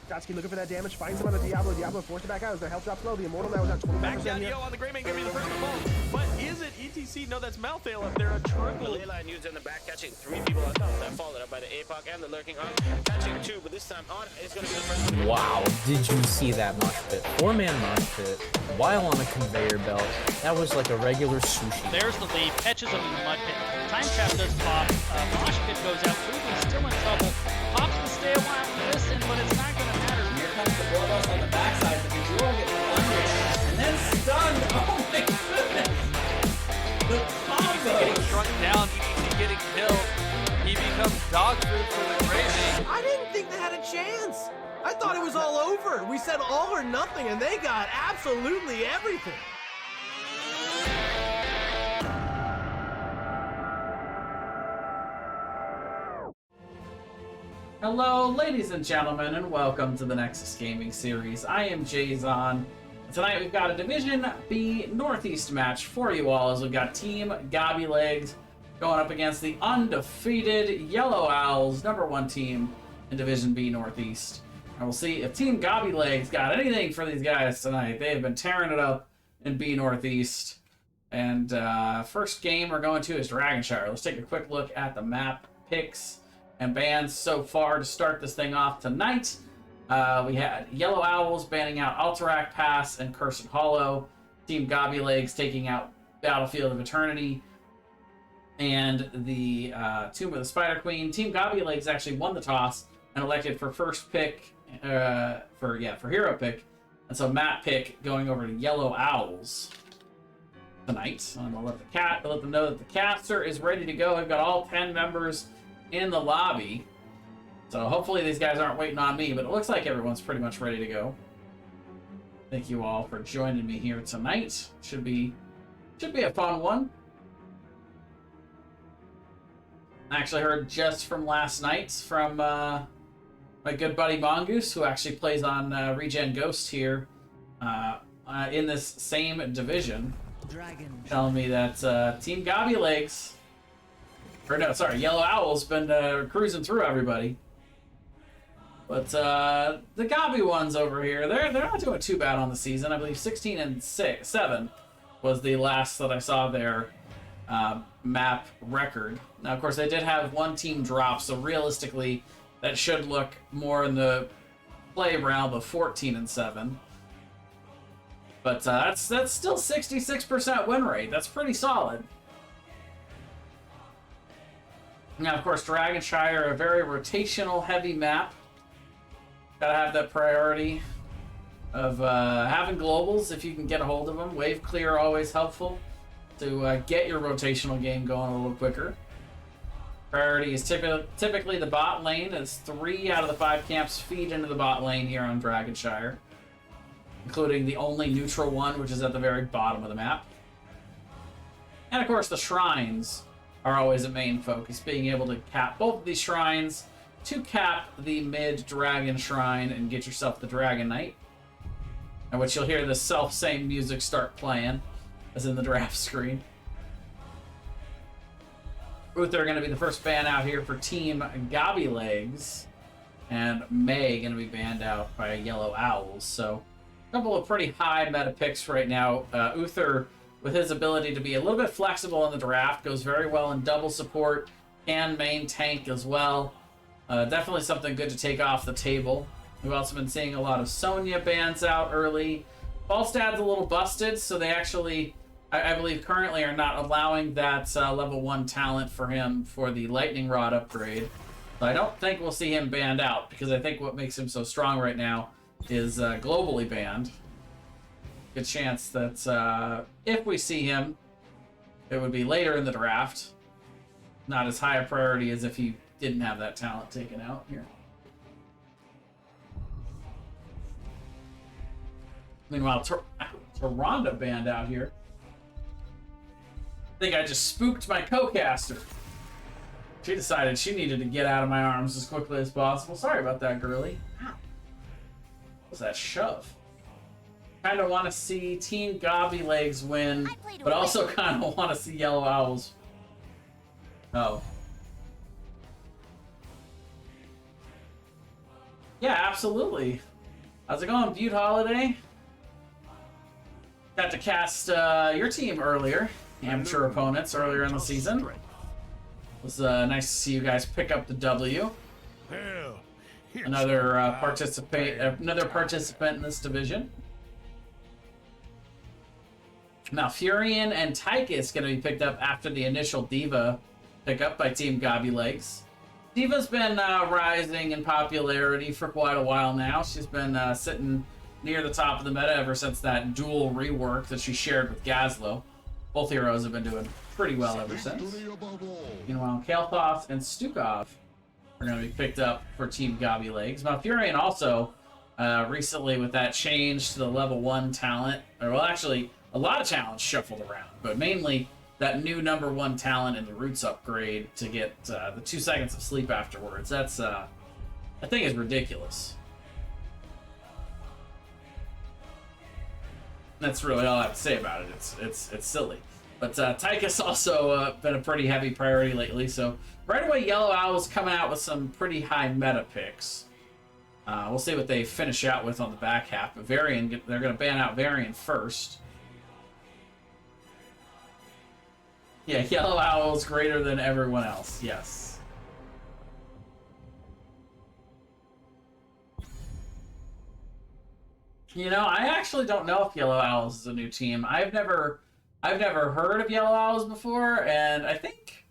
Gotsky looking for that damage, finds him on the Diablo. Diablo forced it back out as their health drops low. The Immortal now is at 25%. Back down Yo on the Greymane, gonna be the first to fall. But is it ETC? No, that's Malthael up there. A triple. The Leyline used in the back, catching 3 people on top. That followed up by the APOC and the Lurking on. Catching 2, but this time on is gonna be the first one. Wow, did you see that mosh pit? 4-man mosh pit while on a conveyor belt. That was like a regular sushi. There's the lead, catches him in the mud pit. Time trap does pop. Mosh pit goes out. Ruben's still in trouble. Pops will stay a while and listen, but it's not going to matter. Here comes the Bloodlust on the backside, but Majora gets thundered and then stunned. Oh my goodness! The combo! Getting struck down, ETC getting killed. He becomes dog food for the Greymane. I didn't think they had a chance. I thought it was all over. We said all or nothing, and they got absolutely everything. Hello, ladies and gentlemen, and welcome to the Nexus Gaming Series. I am Jayzon. Tonight we've got a Division B Northeast match for you all, as we've got Team Gobby Legs going up against the undefeated Yellow Owls, #1 team in Division B Northeast. And we'll see if Team Gobby Legs got anything for these guys tonight. They have been tearing it up in B Northeast. And first game we're going to is Dragonshire. Let's take a quick look at the map picks and bans so far to start this thing off tonight. We had Yellow Owls banning out Alterac Pass and Cursed Hollow. Team Gobby Legs taking out Battlefield of Eternity and the Tomb of the Spider Queen. Team Gobby Legs actually won the toss and elected for first pick, for hero pick. And so Matt pick going over to Yellow Owls tonight. I'm gonna let them know that the caster is ready to go. I've got all 10 members in the lobby, so hopefully these guys aren't waiting on me, but it looks like everyone's pretty much ready to go. Thank you all for joining me here tonight. Should be a fun one. I actually heard just from last night from my good buddy Mongoose, who actually plays on Regen Ghost here in this same division, telling me that Team Gobby Legs, or no, sorry, Yellow Owl's been cruising through everybody. But the Gobby ones over here, they're not doing too bad on the season. I believe 16-7 was the last that I saw their map record. Now, of course, they did have one team drop, so realistically, that should look more in the play realm of 14-7. But that's still 66% win rate. That's pretty solid. Now, of course, Dragonshire, a very rotational heavy map. Gotta have that priority of having globals if you can get a hold of them. Wave clear always helpful to get your rotational game going a little quicker. Priority is typically the bot lane, as 3 out of the 5 camps feed into the bot lane here on Dragonshire, including the only neutral one, which is at the very bottom of the map. And of course, the shrines are always a main focus, being able to cap both of these shrines to cap the mid-dragon shrine and get yourself the Dragon Knight. And which you'll hear the self-same music start playing, as in the draft screen. Uther going to be the first ban out here for Team Gobby Legs, and May going to be banned out by Yellow Owls. So, a couple of pretty high meta picks right now. Uther, with his ability to be a little bit flexible in the draft, goes very well in double support and main tank as well. Definitely something good to take off the table. We've also been seeing a lot of Sonya bans out early. Falstad's a little busted, so they actually, I believe, currently are not allowing that level 1 talent for him for the Lightning Rod upgrade. So I don't think we'll see him banned out, because I think what makes him so strong right now is globally banned. Good chance that if we see him, it would be later in the draft. Not as high a priority as if he didn't have that talent taken out here. Meanwhile, Taronda banned out here. I think I just spooked my co-caster. She decided she needed to get out of my arms as quickly as possible. Sorry about that, girly. Ow. What was that shove? Kind of want to see Team Gobby Legs win, but also kind of want to see Yellow Owls. Oh. Yeah, absolutely. How's it going, Butte Holiday? Got to cast your team earlier, amateur opponents earlier in the season. It was nice to see you guys pick up the W. Another participant in this division. Now, Furion and Tychus going to be picked up after the initial Diva pickup by Team Gobby Legs. Diva's been rising in popularity for quite a while now. She's been sitting near the top of the meta ever since that dual rework that she shared with Gazlo. Both heroes have been doing pretty well ever since. Meanwhile, Kael'Thas and Stukov are going to be picked up for Team Gobby Legs. Now, Furion also, recently with that change to the level 1 talent, or well, actually, a lot of talents shuffled around, but mainly that new number 1 talent in the Roots upgrade to get the 2 seconds of sleep afterwards. That's, I think is ridiculous. That's really all I have to say about it. It's silly. But Tychus also been a pretty heavy priority lately, so right away Yellow Owl's coming out with some pretty high meta picks. We'll see what they finish out with on the back half, but Varian, they're going to ban out Varian first. Yeah, Yellow Owl's greater than everyone else, yes. You know, I actually don't know if Yellow Owls is a new team. I've never heard of Yellow Owls before, and I think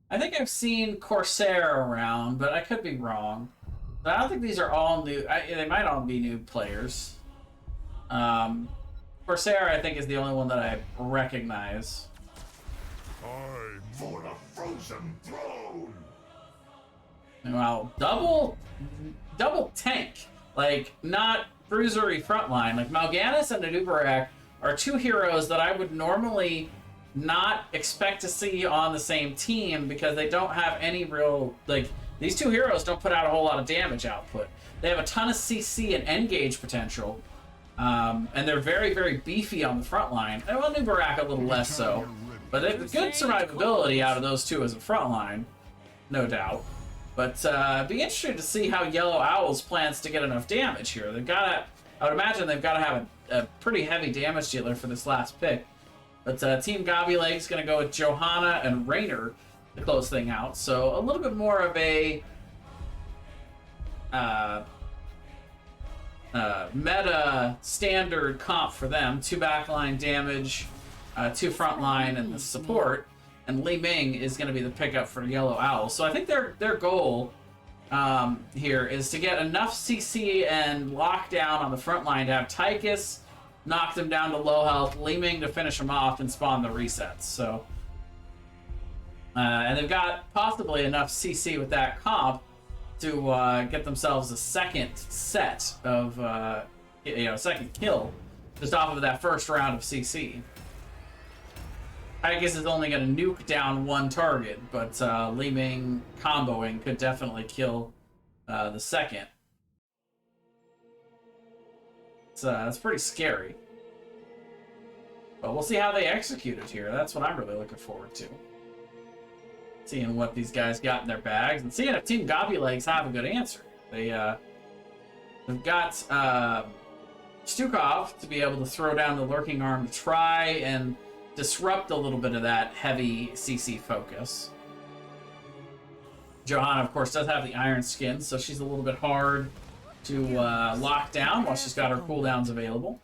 I've seen Corsair around, but I could be wrong. But I don't think these are all new. They might all be new players. Corsair, I think, is the only one that I recognize. I'm for the frozen throne. Well, double tank, like not bruisery frontline. Like Mal'Ganis and Anubarak are 2 heroes that I would normally not expect to see on the same team because they don't have any real, like, these 2 heroes don't put out a whole lot of damage output. They have a ton of CC and engage potential, and they're very, very beefy on the front line. And well, Anubarak a little less so, but they have good survivability out of those 2 as a front line, no doubt. But it'd be interesting to see how Yellow Owls plans to get enough damage here. They've got to, I would imagine they've got to have a pretty heavy damage dealer for this last pick. But Team Gobby Legs going to go with Johanna and Raynor to close thing out. So a little bit more of a meta standard comp for them. 2 backline damage, 2 frontline, and the support. And Li Ming is going to be the pickup for Yellow Owl. So I think their goal here is to get enough CC and lockdown on the front line to have Tychus knock them down to low health, Li Ming to finish them off and spawn the resets. So, and they've got possibly enough CC with that comp to get themselves a second set of, second kill just off of that first round of CC. Tychus is only going to nuke down 1 target, but Li Ming comboing could definitely kill the second. It's pretty scary. But we'll see how they execute it here. That's what I'm really looking forward to. Seeing what these guys got in their bags, and seeing if Team Gobby Legs have a good answer. They've got Stukov to be able to throw down the Lurking Arm to try and disrupt a little bit of that heavy CC focus. Johanna, of course, does have the Iron Skin, so she's a little bit hard to lock down while she's got her cooldowns available.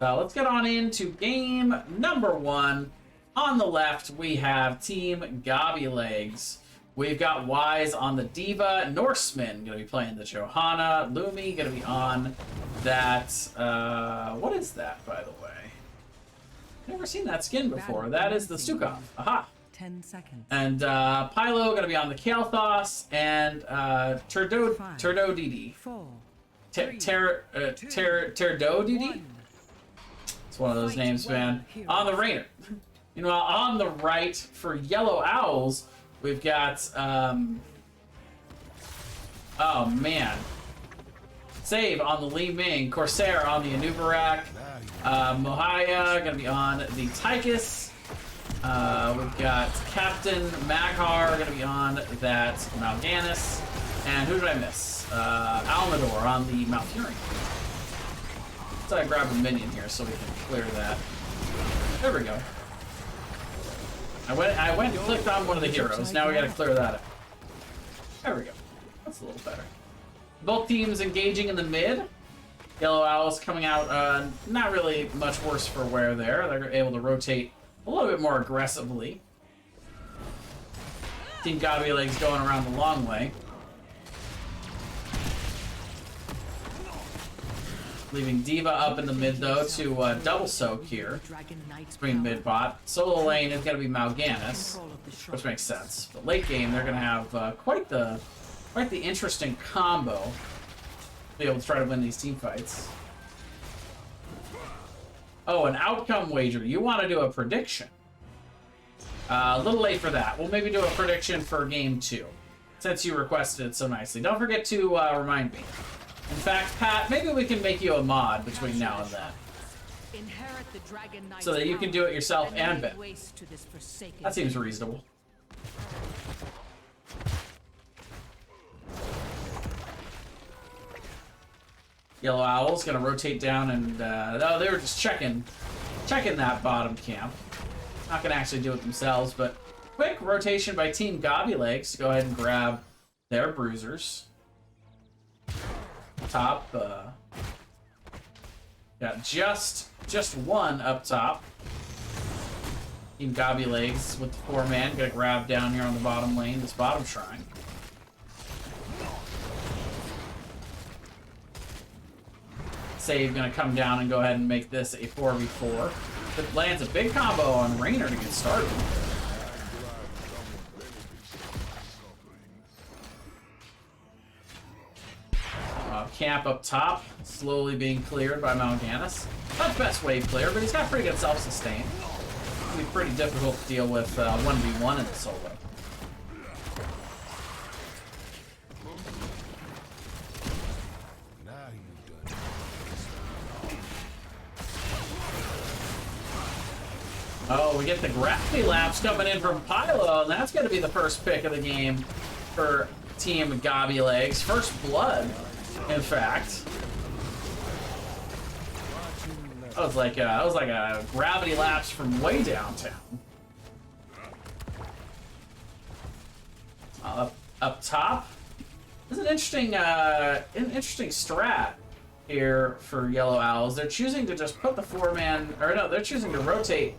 Let's get on into game number 1. On the left, we have Team Gobby Legs. We've got Wise on the Diva. Norseman going to be playing the Johanna. Lumi going to be on that... what is that, by the way? Never seen that skin before. That is the Stukov. Aha. 10 seconds. And Pylo going to be on the Kael'Thas and Terdodidi. 4. Terdodidi? It's one of those names, man. On the Raynor. Meanwhile, on the right for Yellow Owls, we've got oh man. Save on the Li Ming, Corsair on the Anubarak, Mohaya gonna be on the Tychus. We've got Captain Maghar gonna be on that Mal'Ganis. And who did I miss? Almador on the Malfurion. So I grab a minion here so we can clear that. There we go. I went and clicked on one of the heroes. Now we gotta clear that up. There we go. That's a little better. Both teams engaging in the mid. Yellow Owls coming out not really much worse for wear there. They're able to rotate a little bit more aggressively. Team Gobby Legs going around the long way. Leaving D.Va up in the mid, though, to double soak here. Bring mid bot. Solo lane is going to be Mal'Ganis, which makes sense. But late game, they're going to have quite the interesting combo to be able to try to win these team fights. Oh, an outcome wager. You want to do a prediction. A little late for that. We'll maybe do a prediction for game 2, since you requested it so nicely. Don't forget to remind me. In fact, Pat, maybe we can make you a mod between now and then. So that you can do it yourself and bet. That seems reasonable. Yellow Owl's gonna rotate down and, oh, they were just checking that bottom camp. Not gonna actually do it themselves, but quick rotation by Team Gobby Legs to go ahead and grab their bruisers. Top, got just one up top. Team Gobby Legs with the 4-man, gonna grab down here on the bottom lane, this bottom shrine. Save gonna come down and go ahead and make this a 4v4. It lands a big combo on Raynor to get started. Camp up top, slowly being cleared by Mal'Ganis. Not best wave player, but he's got pretty good self-sustain. It'll be pretty difficult to deal with 1v1 in the solo. Oh, we get the gravity lapse coming in from Pylo, and that's going to be the first pick of the game for Team Gobby Legs. First blood, in fact. That was like a gravity lapse from way downtown. Up top, this is an interesting strat here for Yellow Owls. They're choosing to just put the 4-man, or no, they're choosing to rotate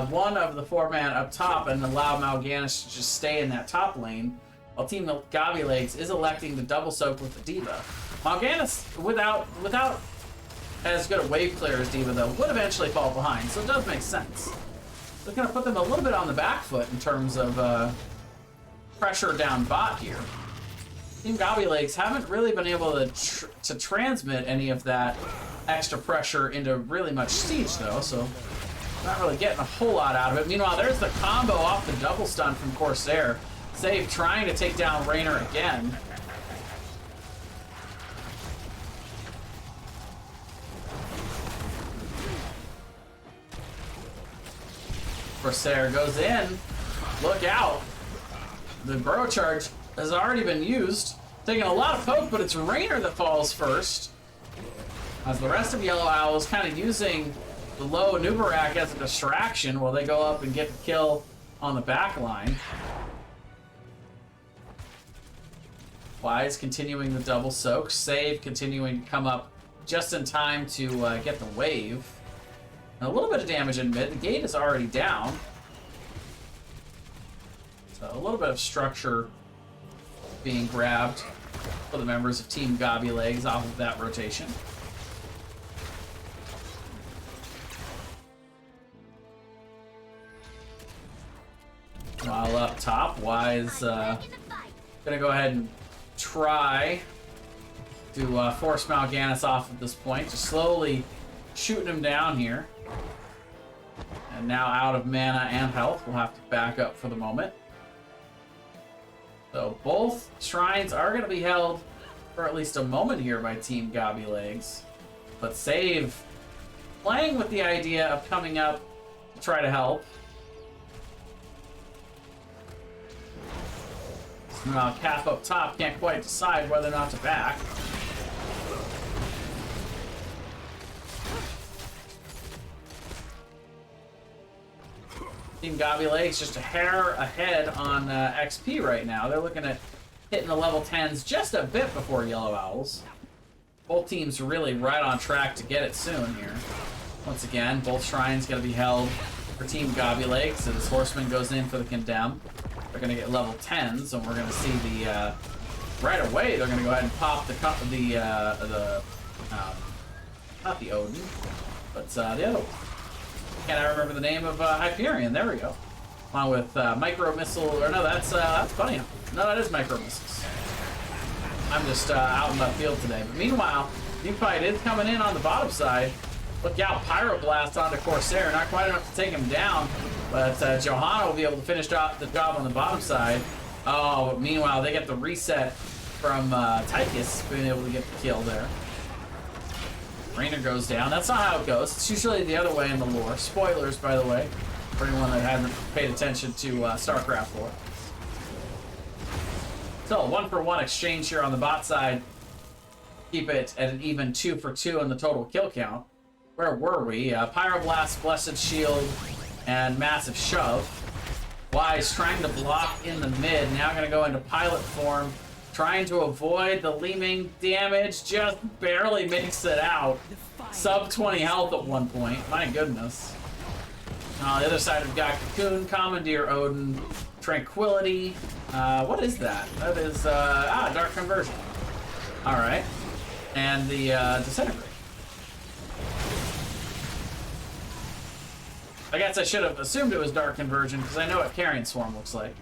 one of the 4-man up top and allow Mal'Ganis to just stay in that top lane, while Team Gobby Legs is electing to double soak with the D.Va. Mal'Ganis, without as good a wave clear as D.Va, though, would eventually fall behind, so it does make sense. They're going to put them a little bit on the back foot in terms of pressure down bot here. Team Gobby Legs haven't really been able to transmit any of that extra pressure into really much siege, though, so not really getting a whole lot out of it. Meanwhile, there's the combo off the double stun from Corsair. Save trying to take down Raynor again. Corsair goes in. Look out. The burrow charge has already been used. Taking a lot of poke, but it's Raynor that falls first. As the rest of Yellow Owls kind of using the low Nubarak as a distraction while they go up and get the kill on the back line. Wise continuing the double soak. Save continuing to come up just in time to get the wave. And a little bit of damage in mid. The gate is already down. So a little bit of structure being grabbed for the members of Team Gobby Legs off of that rotation. While up top, Wise gonna go ahead and try to force Mal'Ganis off at this point, just slowly shooting him down here. And now out of mana and health, we'll have to back up for the moment. So both shrines are going to be held for at least a moment here by Team Gobby Legs. But Save playing with the idea of coming up to try to help. Calf up top can't quite decide whether or not to back. Team Gobby Legs just a hair ahead on XP right now. They're looking at hitting the level 10s just a bit before Yellow Owls. Both teams are really right on track to get it soon here. Once again, both shrines going to be held for Team Gobby Legs as Horseman goes in for the Condemn. They're going to get level 10s, and we're going to see the... right away, they're going to go ahead and pop not the Odin, but the other one. Can't I remember the name of Hyperion? There we go. Along with Micro Missile, or no, that's funny. No, that is Micro Missiles. I'm just out in the field today. But meanwhile, new fight is coming in on the bottom side. Look out, Pyroblast onto Corsair. Not quite enough to take him down, but Johanna will be able to finish the job on the bottom side. Oh, but meanwhile, they get the reset from Tychus being able to get the kill there. Rainer goes down. That's not how it goes. It's usually the other way in the lore. Spoilers, by the way, for anyone that hasn't paid attention to StarCraft lore. So, 1-for-1 exchange here on the bot side. Keep it at an even 2-for-2 in the total kill count. Where were we? Pyroblast, Blessed Shield, and Massive Shove. Wise trying to block in the mid. Now going to go into pilot form. Trying to avoid the Leeming damage. Just barely makes it out. Sub 20 health at one point. My goodness. On the other side, we've got Cocoon, Commandeer Odin, Tranquility. What is that? That is, Dark Conversion. Alright. And the, Disintegrate. I guess I should have assumed it was Dark Conversion, because I know what Carrion Swarm looks like.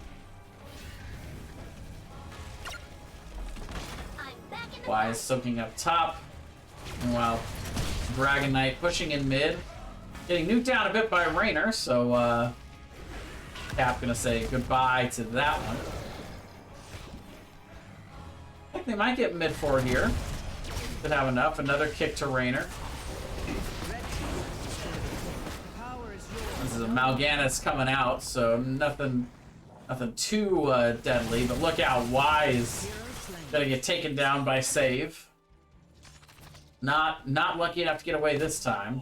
Wise soaking up top. Meanwhile, Dragon Knight pushing in mid. Getting nuked down a bit by Rainer, so, Cap gonna say goodbye to that one. I think they might get mid forward here. Could have enough. Another kick to Rainer. This is a Mal'Ganis coming out, so nothing too deadly. But look out, Wise gonna get taken down by Save. Not lucky enough to get away this time.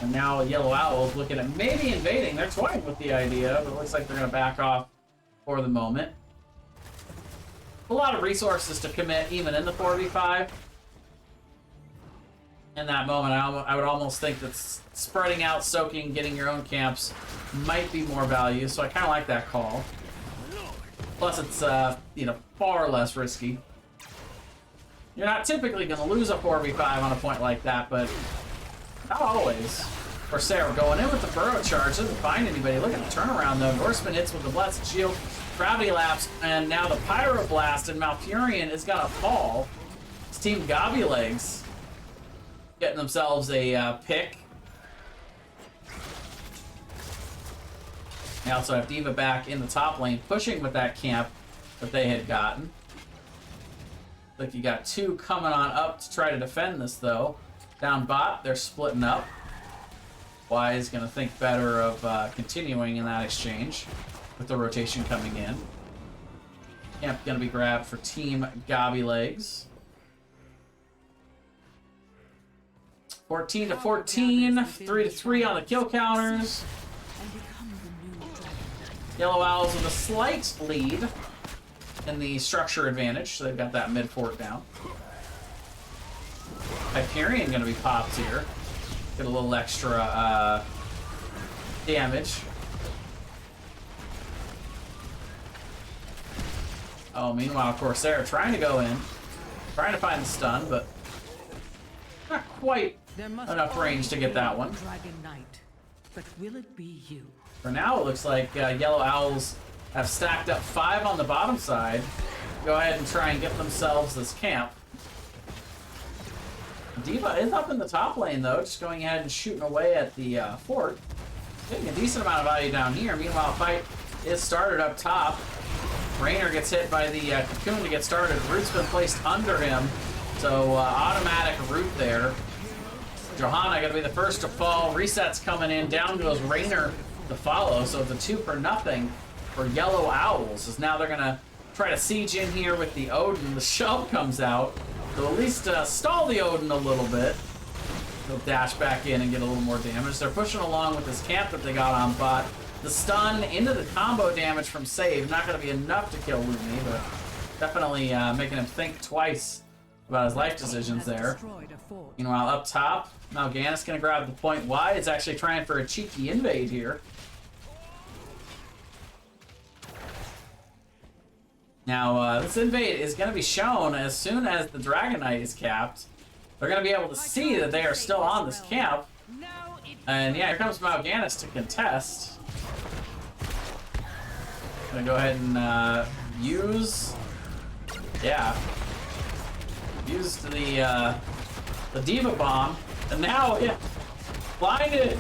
And now Yellow Owls looking at maybe invading. They're toying with the idea, but it looks like they're gonna back off for the moment. A lot of resources to commit even in the 4v5. In that moment, I would almost think that spreading out, soaking, getting your own camps might be more value, so I kind of like that call. Plus, it's, far less risky. You're not typically going to lose a 4v5 on a point like that, but not always. Corsair going in with the Burrow Charge, doesn't find anybody. Look at the turnaround, though. Norseman hits with the Blessed Shield, Gravity Lapse, and now the Pyroblast, and Malfurion is going to fall. It's Team Gobby Legs getting themselves a pick. They also have D.Va back in the top lane, pushing with that camp that they had gotten. Like you got two coming on up to try to defend this, though. Down bot, they're splitting up. Wise going to think better of continuing in that exchange with the rotation coming in. Camp going to be grabbed for Team Gobby Legs. 14-14, 3-3 on the kill counters. Yellow Owls with a slight lead in the structure advantage, so they've got that mid fort down. Hyperion going to be popped here. Get a little extra damage. Oh, meanwhile, Corsair trying to go in. Trying to find the stun, but not quite enough range to get that one. Dragon Knight, but will it be you? For now, it looks like Yellow Owls have stacked up 5 on the bottom side. Go ahead and try and get themselves this camp. D.Va is up in the top lane, though, just going ahead and shooting away at the fort. Getting a decent amount of value down here. Meanwhile, fight is started up top. Rainer gets hit by the Cocoon to get started. Root's been placed under him, so automatic root there. Johanna gonna be the first to fall. Reset's coming in. Down goes Rainer to follow, so it's a 2-for-0 for Yellow Owls, as now they're gonna try to siege in here with the Odin. The shove comes out. So at least stall the Odin a little bit. He'll dash back in and get a little more damage. They're pushing along with this camp that they got on bot. The stun into the combo damage from save. Not going to be enough to kill Lumi, but definitely making him think twice about his life decisions there. Meanwhile, up top, Mal'Ganis going to grab the point wide. It's actually trying for a cheeky invade here. Now, this invade is going to be shown as soon as the Dragon Knight is capped. They're going to be able to see that they are still on this camp. And yeah, here comes Mal'Ganis to contest. Gonna go ahead and use the Diva Bomb. And now, yeah, blinded!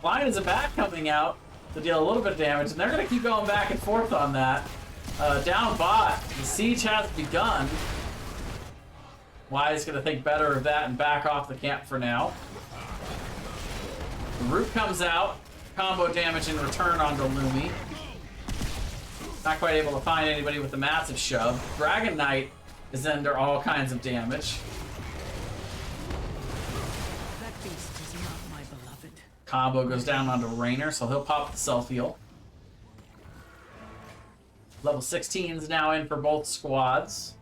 Blinded's a bat coming out to deal a little bit of damage, and they're gonna keep going back and forth on that. Down bot, the siege has begun. Wise gonna think better of that and back off the camp for now. The root comes out, combo damage in return onto Lumi. Not quite able to find anybody with the massive shove. Dragon Knight is under all kinds of damage. That beast is not my beloved. Combo goes down onto Raynor, so he'll pop the self-heal. Level 16 is now in for both squads.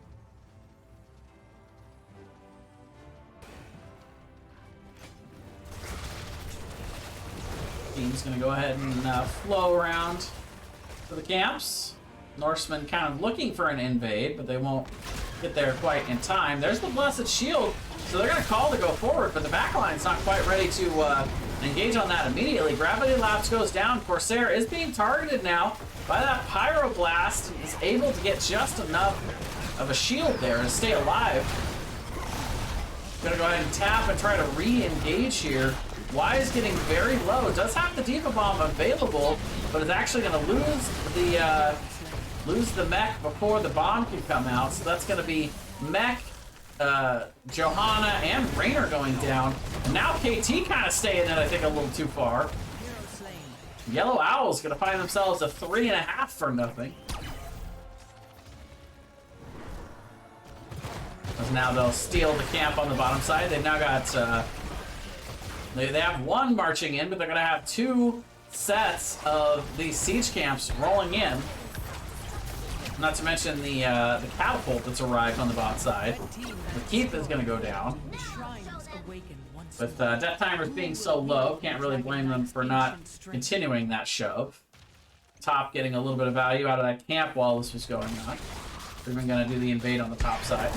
Team's gonna go ahead and flow around to the camps. Norsemen kind of looking for an invade, but they won't get there quite in time. There's the Blessed Shield, so they're gonna call to go forward, but the backline's not quite ready to engage on that immediately. Gravity Lapse goes down. Corsair is being targeted now by that Pyroblast. Is able to get just enough of a shield there to stay alive. Gonna go ahead and tap and try to re-engage here. Wise getting very low. Does have the Diva Bomb available, but is actually going to lose the mech before the bomb can come out. So that's going to be mech, Johanna, and Raynor going down. And now KT kind of staying in, I think, a little too far. Yellow Owl's going to find themselves a 3.5 for nothing. As now they'll steal the camp on the bottom side. They've now got... They have one marching in, but they're going to have 2 sets of these siege camps rolling in. Not to mention the catapult that's arrived on the bot side. The keep is going to go down. With death timers being so low, can't really blame them for not continuing that shove. Top getting a little bit of value out of that camp while this was going on. We're even going to do the invade on the top side.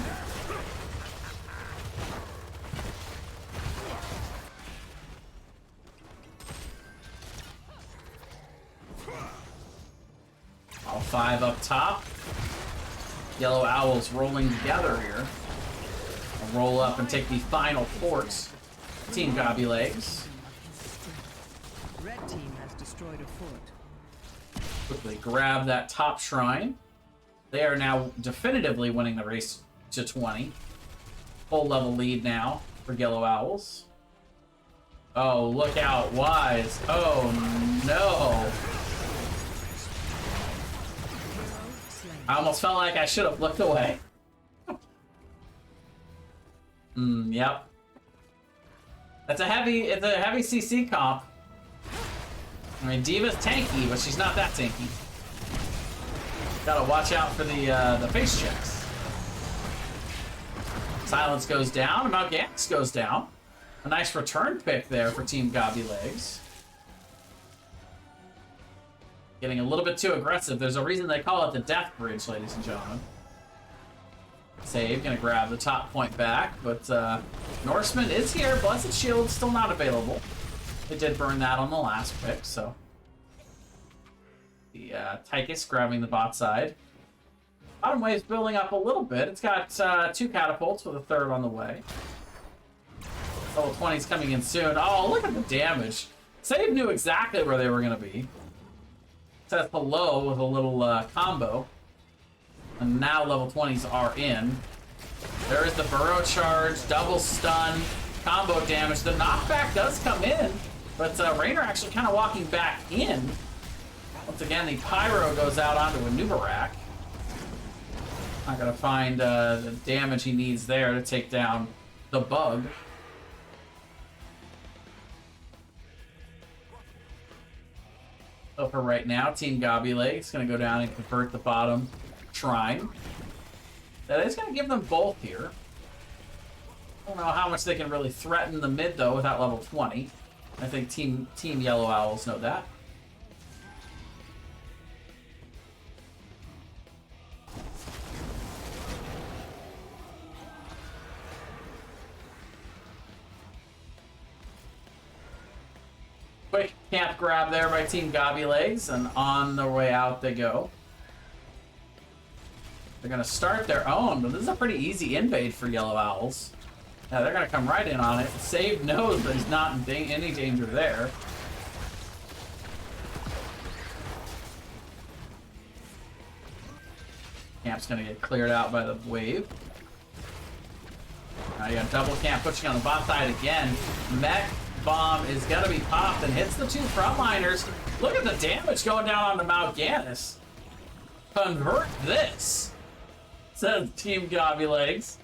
All 5 up top. Yellow Owls rolling together here. I'll roll up and take the final forts. Team Gobby Legs. Red team has destroyed a fort. Quickly grab that top shrine. They are now definitively winning the race to 20. Full level lead now for Yellow Owls. Oh, look out, Wise. Oh, no. I almost felt like I should have looked away. Yep. It's a heavy CC comp. I mean, Diva's tanky, but she's not that tanky. Gotta watch out for the face checks. Silence goes down, and Mal'Ganis goes down. A nice return pick there for Team Gobby Legs. Getting a little bit too aggressive. There's a reason they call it the Death Bridge, ladies and gentlemen. Save, gonna grab the top point back, but Norseman is here. Blessed Shield still not available. They did burn that on the last pick, so. The Tychus grabbing the bot side. Bottom wave's building up a little bit. It's got 2 catapults with a 3rd on the way. Level 20's coming in soon. Oh, look at the damage. Save knew exactly where they were gonna be. Says hello with a little combo. And now level 20s are in. There is the burrow charge, double stun, combo damage. The knockback does come in, but Raynor actually kind of walking back in. Once again, the Pyro goes out onto a Nubarak. Not gonna find the damage he needs there to take down the bug. So for right now, Team Gobby Legs gonna go down and convert the bottom shrine. That is gonna give them both here. I don't know how much they can really threaten the mid though without level 20. I think Team Yellow Owls know that. Quick camp grab there by Team Gobby Legs, and on their way out they go. They're gonna start their own, but this is a pretty easy invade for Yellow Owls. Yeah, they're gonna come right in on it. Save knows that he's not in any danger there. Camp's gonna get cleared out by the wave. Now you got double camp pushing on the bot side again. Mech bomb is gonna be popped and hits the two frontliners. Look at the damage going down on the Mount Gannis. Convert this, says Team Gobby Legs.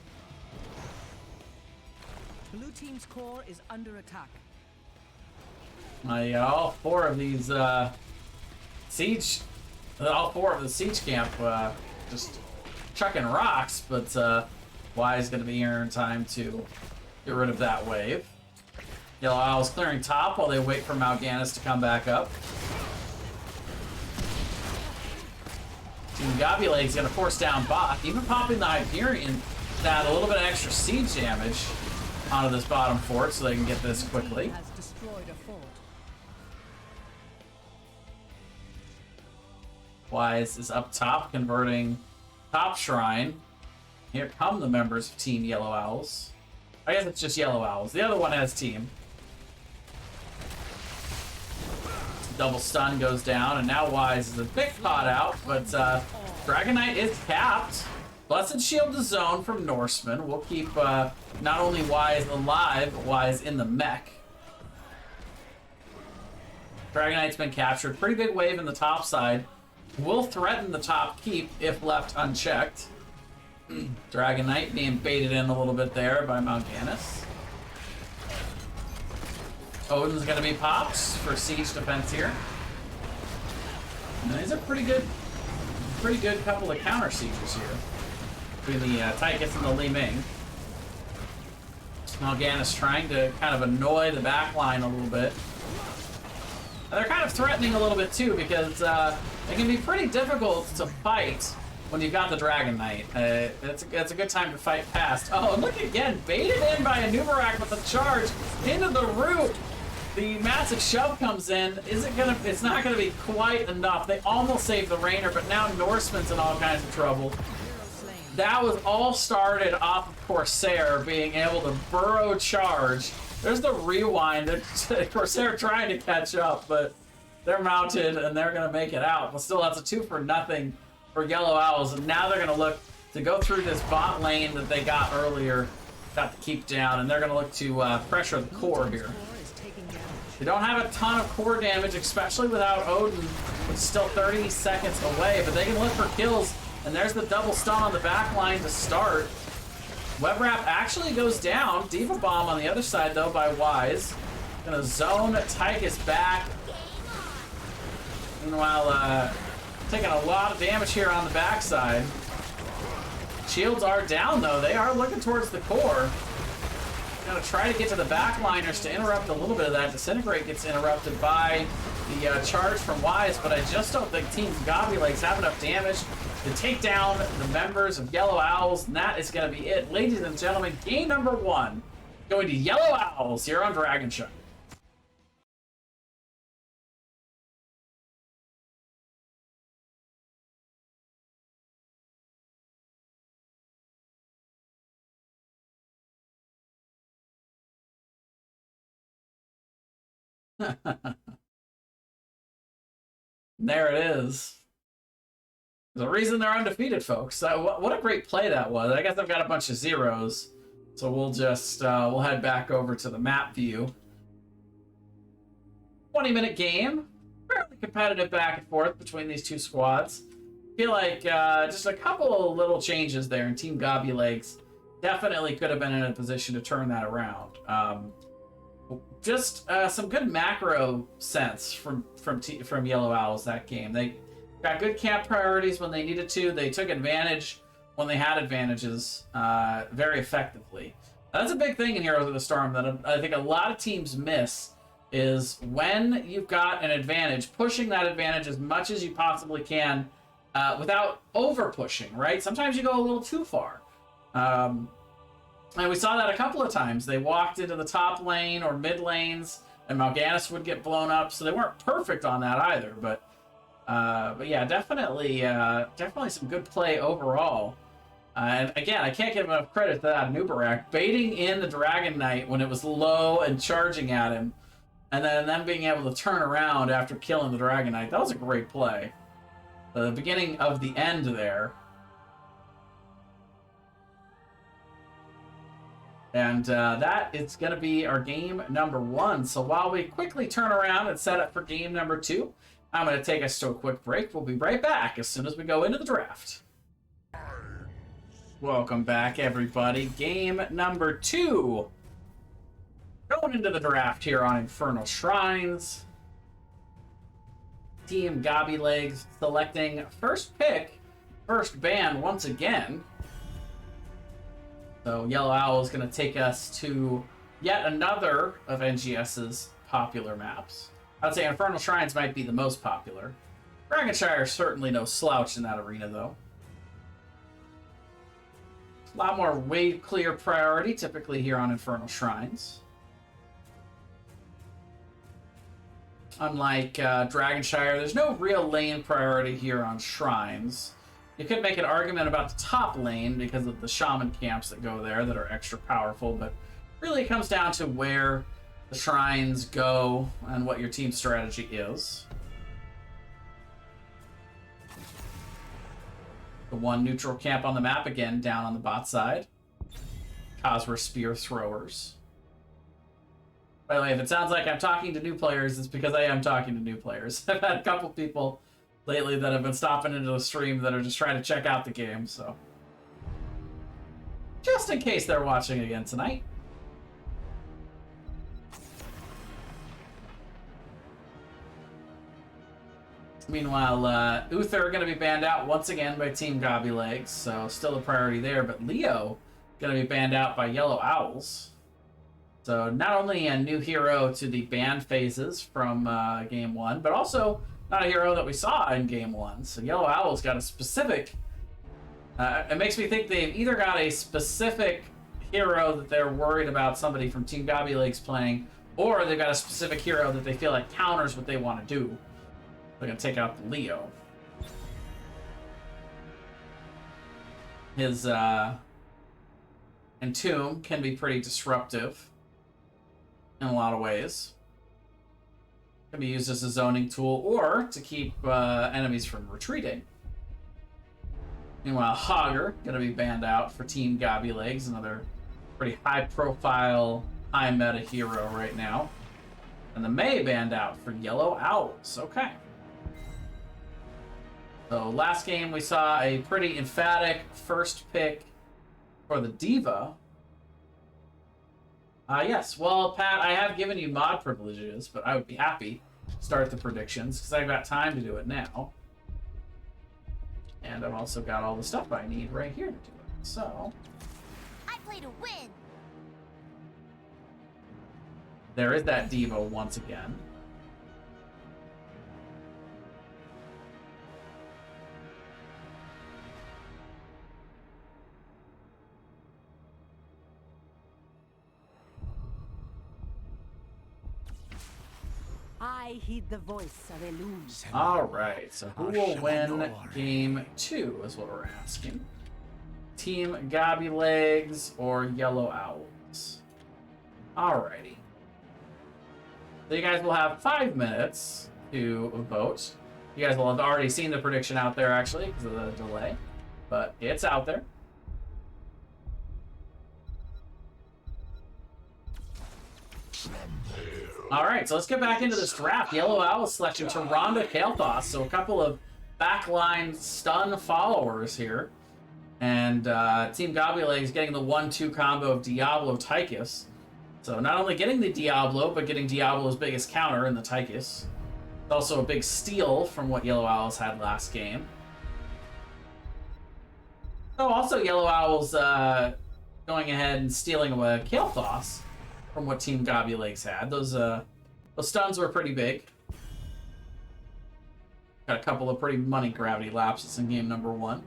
Blue team's core is under attack. You got all four of these siege, all four of the siege camp just chucking rocks, but Y's gonna be here in time to get rid of that wave. Yellow Owls clearing top while they wait for Mal'Ganis to come back up. Team Gobby Legs gonna force down bot, even popping the Hyperion to add a little bit of extra siege damage onto this bottom fort so they can get this quickly. Has destroyed a fort. Wise is up top converting top shrine. Here come the members of Team Yellow Owls. I guess it's just Yellow Owls. The other one has team. Double stun goes down, and now Wise is a bit caught out, but Dragon Knight is capped. Blessed Shield to zone from Norseman. We'll keep not only Wise alive, but Wise in the mech. Dragon Knight's been captured. Pretty big wave in the top side. Will threaten the top keep if left unchecked. Dragon Knight being baited in a little bit there by Mal'Ganis. Odin's gonna be popped for siege defense here. And these are pretty good couple of counter sieges here between the Tychus and the Li Ming. Mal'Ganis trying to kind of annoy the back line a little bit. And they're kind of threatening a little bit too, because it can be pretty difficult to fight when you've got the Dragon Knight. It's a good time to fight past. Oh, and look again, baited in by a Nubarak with a charge into the root. The massive shove comes in. It's not gonna be quite enough. They almost saved the Rainer, but now Norseman's in all kinds of trouble. That was all started off of Corsair being able to burrow charge. There's the rewind. Corsair trying to catch up, but they're mounted and they're gonna make it out. But still, that's a 2-for-0 for Yellow Owls, and now they're gonna look to go through this bot lane that they got earlier, got to keep down, and they're gonna look to pressure the core here. They don't have a ton of core damage, especially without Odin, which is still 30 seconds away, but they can look for kills, and there's the double stun on the back line to start. Web Wrap actually goes down. Diva Bomb on the other side, though, by Wise. Gonna zone Tychus back. Meanwhile, taking a lot of damage here on the backside. Shields are down, though. They are looking towards the core. Gonna try to get to the backliners to interrupt a little bit of that. Disintegrate gets interrupted by the charge from Wise, but I just don't think Team Gobby Legs have enough damage to take down the members of Yellow Owls, and that is gonna be it. Ladies and gentlemen, game number 1 going to Yellow Owls here on Dragon Shine. There it is. There's a reason they're undefeated, folks. What a great play that was. I guess I've got a bunch of zeros, so we'll just we'll head back over to the map view. 20-minute game. fairly competitive back and forth between these two squads. I feel like just a couple of little changes there, and Team Gobby Legs definitely could have been in a position to turn that around. Just some good macro sense from Yellow Owls that game. They got good camp priorities when they needed to. They took advantage when they had advantages very effectively. That's a big thing in Heroes of the Storm that I think a lot of teams miss, is when you've got an advantage, pushing that advantage as much as you possibly can without over pushing, right? Sometimes you go a little too far. And we saw that a couple of times. They walked into the top lane or mid lanes, and Mal'Ganis would get blown up, so they weren't perfect on that either. But yeah, definitely some good play overall. And again, I can't give enough credit to that Nubarak baiting in the Dragon Knight when it was low and charging at him, and then them being able to turn around after killing the Dragon Knight. That was a great play. The beginning of the end there. And that is going to be our game number 1. So while we quickly turn around and set up for game number 2, I'm going to take us to a quick break. We'll be right back as soon as we go into the draft. Welcome back, everybody. Game number 2. Going into the draft here on Infernal Shrines. Team Gobby Legs selecting first pick, first ban once again. So Yellow Owl is going to take us to yet another of NGS's popular maps. I'd say Infernal Shrines might be the most popular. Dragonshire is certainly no slouch in that arena, though. A lot more wave clear priority, typically here on Infernal Shrines. Unlike Dragonshire, there's no real lane priority here on Shrines. You could make an argument about the top lane because of the shaman camps that go there that are extra powerful, but really it comes down to where the shrines go and what your team strategy is. The one neutral camp on the map, again, down on the bot side. Coswer Spear Throwers. By the way, if it sounds like I'm talking to new players, it's because I am talking to new players. I've had a couple people lately that have been stopping into the stream that are just trying to check out the game, so just in case they're watching again tonight. Meanwhile, Uther are going to be banned out once again by Team Gobby Legs, so still a priority there, but Leo going to be banned out by Yellow Owls. So not only a new hero to the ban phases from Game 1, but also not a hero that we saw in Game 1. So Yellow Owl's got a specific... it makes me think they've either got a specific hero that they're worried about somebody from Team Gobby Legs playing, or they've got a specific hero that they feel like counters what they want to do. They're going to take out the Leo. His Entomb can be pretty disruptive in a lot of ways. Can be used as a zoning tool or to keep enemies from retreating. Meanwhile, Hogger going to be banned out for Team Gobby Legs, another pretty high-profile, high-meta hero right now. And the May banned out for Yellow Owls. Okay. So last game we saw a pretty emphatic first pick for the D.Va. Yes, well, Pat, I have given you mod privileges, but I would be happy to start the predictions because I've got time to do it now. And I've also got all the stuff I need right here to do it. So I play to win. There is that D.Va once again. I heed the voice of Elune. Alright, so who will win game 2 is what we're asking. Team Gobby Legs or Yellow Owls? Alrighty. So you guys will have 5 minutes to vote. You guys will have already seen the prediction out there, actually, because of the delay. But it's out there. From here Alright, so let's get back into this draft. Yellow Owl selecting Tyrande Kael'thas, so a couple of backline stun followers here. And Team Gobby Legs getting the 1-2 combo of Diablo Tychus. So not only getting the Diablo, but getting Diablo's biggest counter in the Tychus. It's also a big steal from what Yellow Owls had last game. Oh, also Yellow Owls going ahead and stealing away Kael'thas from what Team Gobby Legs had. Those stuns were pretty big. Got a couple of pretty money gravity lapses in game number 1.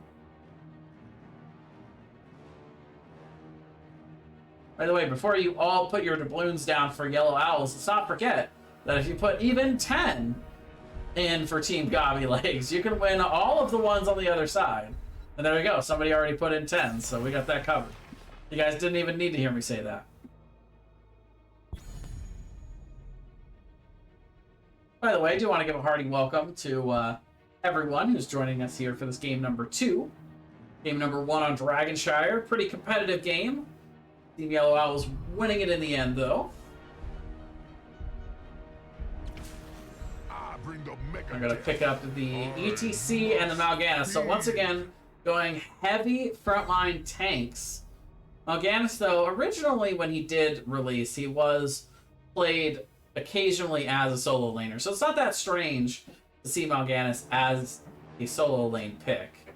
By the way, before you all put your doubloons down for Yellow Owls, let's not forget that if you put even 10 in for Team Gobby Legs, you can win all of the ones on the other side. And there we go. Somebody already put in 10, so we got that covered. You guys didn't even need to hear me say that. By the way, I do want to give a hearty welcome to everyone who's joining us here for this game number 2. Game number 1 on Dragonshire. Pretty competitive game. Team Yellow Owls winning it in the end, though. I'm going to pick up the ETC and the Mal'Ganis. So once again, going heavy frontline tanks. Mal'Ganis, though, originally when he did release, he was played occasionally as a solo laner. So it's not that strange to see Mal'Ganis as a solo lane pick.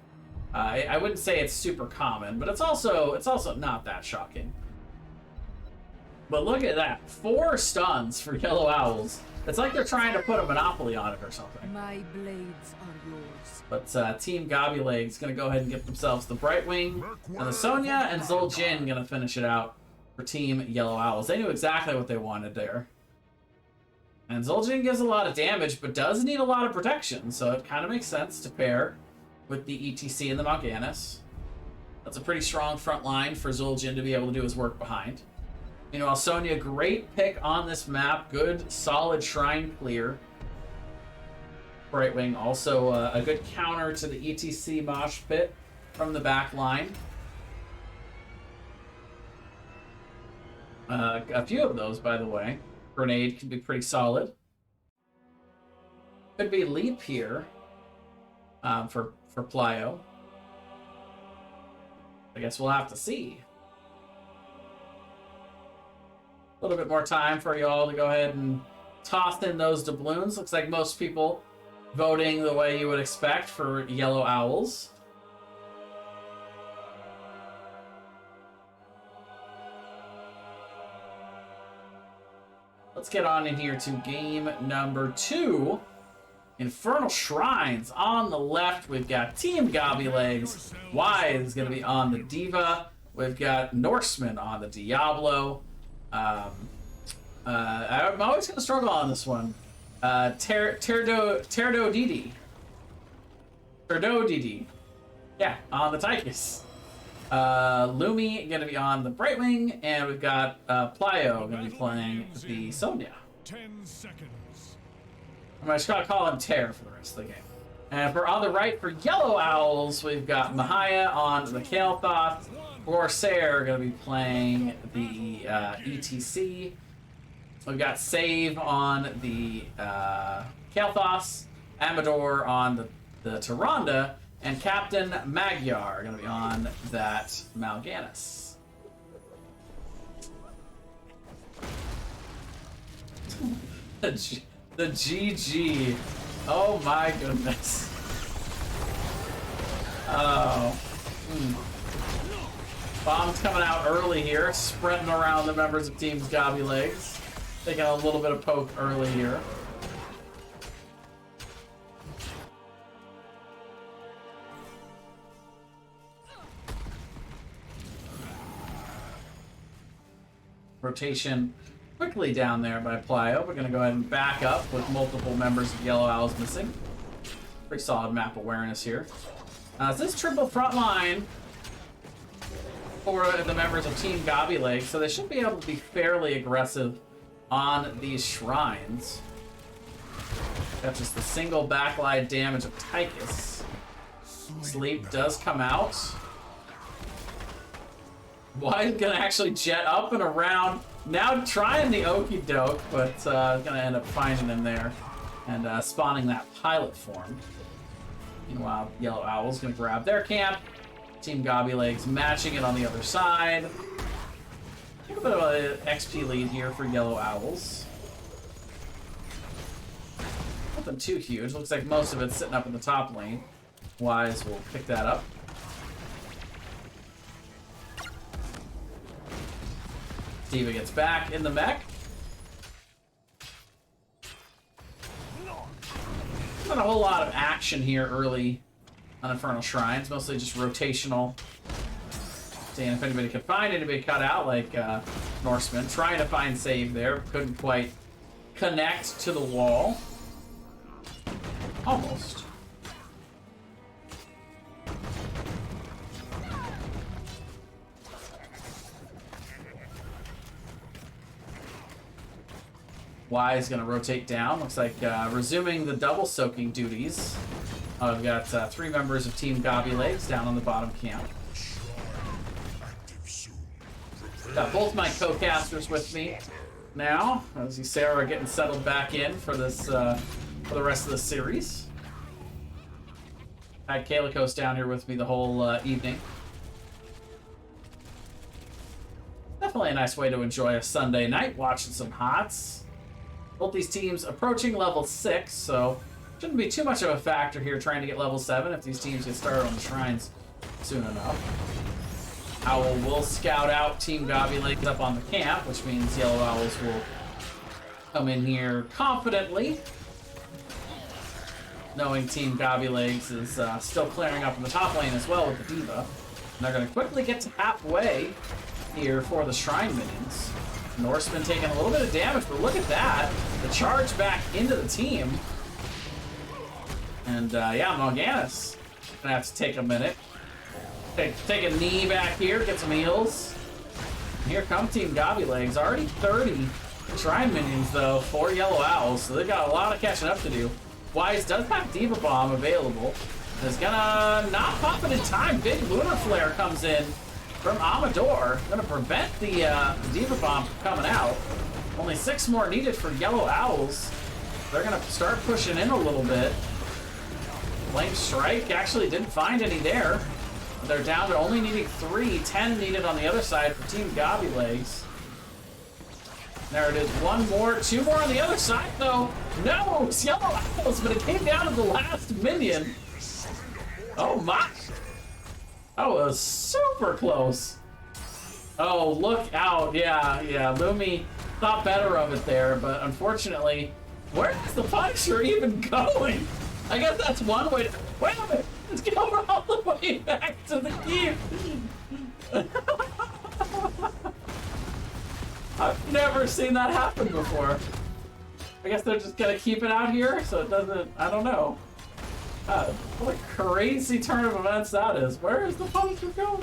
I wouldn't say it's super common, but it's also not that shocking. But look at that. 4 stuns for Yellow Owls. It's like they're trying to put a monopoly on it or something. My blades are yours. But Team Gobby Legs going to go ahead and get themselves the Brightwing and the Sonya, and Zul'jin going to finish it out for Team Yellow Owls. They knew exactly what they wanted there. And Zul'jin gives a lot of damage, but does need a lot of protection, so it kind of makes sense to pair with the ETC and the Mal'Ganis. That's a pretty strong front line for Zul'jin to be able to do his work behind. Meanwhile, Sonya, great pick on this map. Good, solid shrine clear. Brightwing, also a good counter to the ETC mosh pit from the back line. A few of those, by the way. Grenade can be pretty solid. Could be leap here for Plyo. I guess we'll have to see. A little bit more time for y'all to go ahead and toss in those doubloons. Looks like most people voting the way you would expect for Yellow Owls. Let's get on in here to game number 2. Infernal Shrines. On the left, we've got Team Gobby Legs. Wise is going to be on the Diva. We've got Norseman on the Diablo. I'm always going to struggle on this one. Terdo Didi. Yeah, on the Tychus. Lumi going to be on the Brightwing, and we've got Plyo going to be playing the Sonya. 10 seconds. I'm just going to call him Ter for the rest of the game. And for on the right, for Yellow Owls, we've got Mahaya on the Kael'thas. Corsair going to be playing the ETC. We've got Save on the Kael'thas, Amador on the Tyrande, and Captain Magyar going to be on that Mal'Ganis. The GG. Oh my goodness. Oh. Bomb's coming out early here, spreading around the members of Team Gobby Legs. Taking a little bit of poke early here. Rotation quickly down there by Plyo. We're going to go ahead and back up with multiple members of Yellow Owls missing. Pretty solid map awareness here. So this triple front line for the members of Team Gobby Legs, so they should be able to be fairly aggressive on these shrines. Got just the single backline damage of Tychus. Sleep does come out. Wise gonna actually jet up and around Now trying the okey doke, but gonna end up finding them there and spawning that pilot form. Meanwhile, Yellow Owl's gonna grab their camp. Team Gobby Legs matching it on the other side. A little bit of an XP lead here for Yellow Owls. Nothing too huge. Looks like most of it's sitting up in the top lane. Wise will pick that up. D.Va gets back in the mech. Not a whole lot of action here early on Infernal Shrines, mostly just rotational. Seeing if anybody could find anybody cut out, like Norseman. Trying to find save there, couldn't quite connect to the wall. Almost. Y is going to rotate down. Looks like resuming the double soaking duties. I've got 3 members of Team Gobby Legs down on the bottom camp. Got both my co-casters with me now. As you see, Sarah getting settled back in for this for the rest of the series. I had Kalikos down here with me the whole evening. Definitely a nice way to enjoy a Sunday night, watching some HOTS. Both these teams approaching level 6, so shouldn't be too much of a factor here trying to get level 7 if these teams get started on the shrines soon enough. Owl will scout out Team Gobby Legs up on the camp, which means Yellow Owls will come in here confidently, knowing Team Gobby Legs is still clearing up in the top lane as well with the D.Va. And they're going to quickly get to halfway here for the Shrine minions. Norseman taking a little bit of damage, but look at that. The charge back into the team. And yeah, Morganis gonna have to take a minute. Take a knee back here, get some heals. And here come Team Gobby Legs. Already 30 Shrine minions though for Yellow Owls, so they've got a lot of catching up to do. Wise does have D.Va Bomb available. Is gonna not pop it in time. Big Lunar Flare comes in from Amador. Gonna prevent the D.Va Bomb from coming out. Only 6 more needed for Yellow Owls. They're gonna start pushing in a little bit. Flame Strike actually didn't find any there. They're down to only needing 3. 10 needed on the other side for Team Gobby Legs. There it is. 1 more. 2 more on the other side, though. No! It's Yellow Owls, but it came down to the last minion. Oh, my. That was super close. Oh, look out. Yeah. Lumi thought better of it there, but unfortunately, where is the Punisher even going? I guess that's one way to... Wait a minute! Let's go all the way back to the keep! I've never seen that happen before. I guess they're just gonna keep it out here, so it doesn't... I don't know. What a crazy turn of events that is. Where is the Punisher going?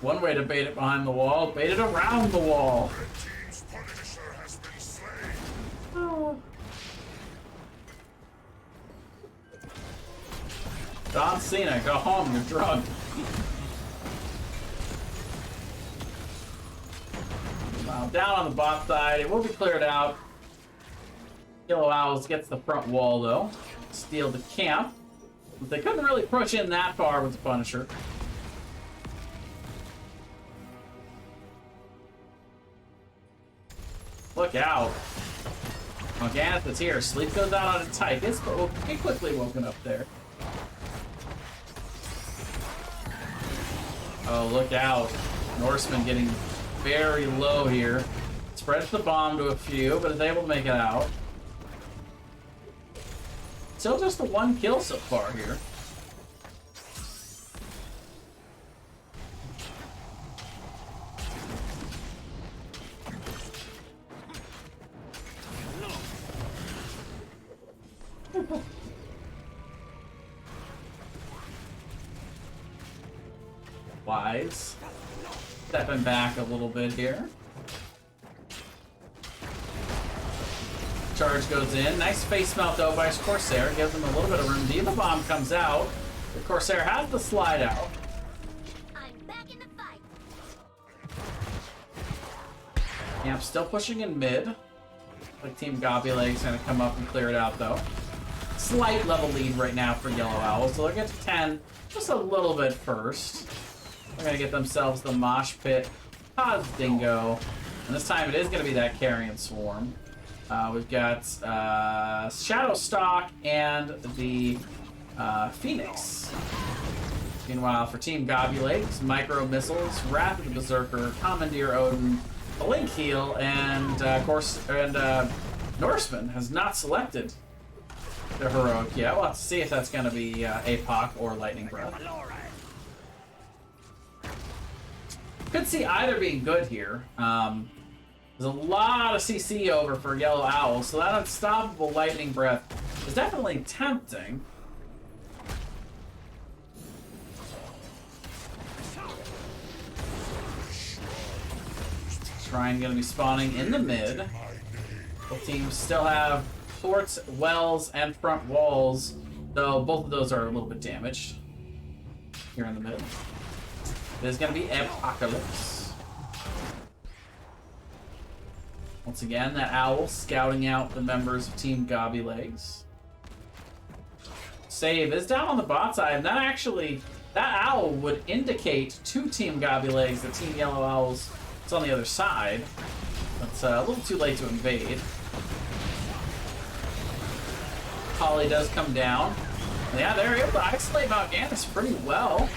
One way to bait it behind the wall, bait it around the wall. Oh. John Cena, go home, you're drunk. Well, down on the bot side, it will be cleared out. Yellow Owls gets the front wall though. Steal the camp. But they couldn't really push in that far with the Punisher. Look out. Morganis is here. Sleep goes out on a Tychus, but we'll be quickly woken up there. Oh, look out. Norseman getting very low here. Spreads the bomb to a few, but is able to make it out. Still just the 1 kill so far here. Wise. Stepping back a little bit here. Charge goes in. Nice face melt though by Corsair. Gives him a little bit of room. D.Va Bomb comes out. The Corsair has the slide out. I'm back in the fight. Camp still pushing in mid. Like Team Gobby Legs gonna come up and clear it out though. Slight level lead right now for Yellow Owls, so they'll get to 10 just a little bit first. They're gonna get themselves the Mosh Pit, Paz Dingo, and this time it is gonna be that Carrion Swarm. We've got Shadow Stalk and the Phoenix. Meanwhile, for Team Gobby Legs, Micro Missiles, Wrath of the Berserker, Commandeer Odin, a Link Heal, and of course, Norseman has not selected the heroic yet. We'll have to see if that's going to be APOC or Lightning Breath. Could see either being good here. There's a lot of CC over for Yellow Owl, so that unstoppable Lightning Breath is definitely tempting. Shrine going to be spawning in the mid. Both teams still have forts, wells, and front walls, though both of those are a little bit damaged. Here in the mid. There's going to be Apocalypse. Once again, that owl scouting out the members of Team Gobby Legs. Save is down on the bot side, and that owl would indicate to Team Gobby Legs that Team Yellow Owls is on the other side. It's a little too late to invade. Polly does come down. Yeah, they're able to isolate Mal'Ganis pretty well.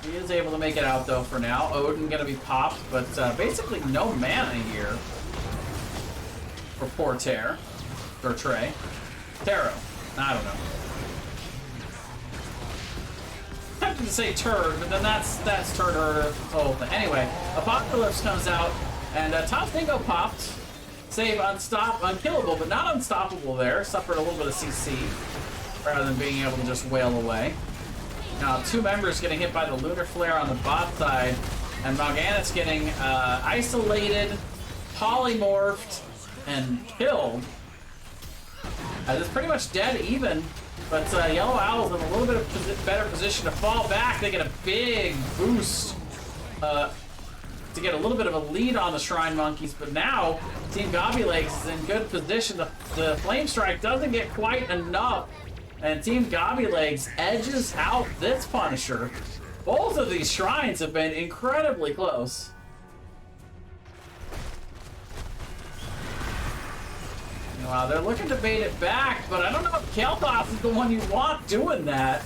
He is able to make it out though for now. Odin gonna be popped, but basically no mana here for poor Ter. Or Trey. Taro. I don't know. Tempted to say turd, but then that's turd herder whole thing. Anyway, Apocalypse comes out, and Top Dingo popped. Save unkillable, but not unstoppable there. Suffered a little bit of CC rather than being able to just wail away. Now, two members getting hit by the Lunar Flare on the bot side, and Mal'Ganis getting isolated, polymorphed, and killed. It's pretty much dead even, but Yellow Owl's in a little bit of better position to fall back. They get a big boost to get a little bit of a lead on the Shrine Monkeys, but now Team Gobby Legs is in good position. The Flame Strike doesn't get quite enough, and Team Gobby Legs edges out this Punisher. Both of these shrines have been incredibly close. Wow, they're looking to bait it back, but I don't know if Kel'Thas is the one you want doing that.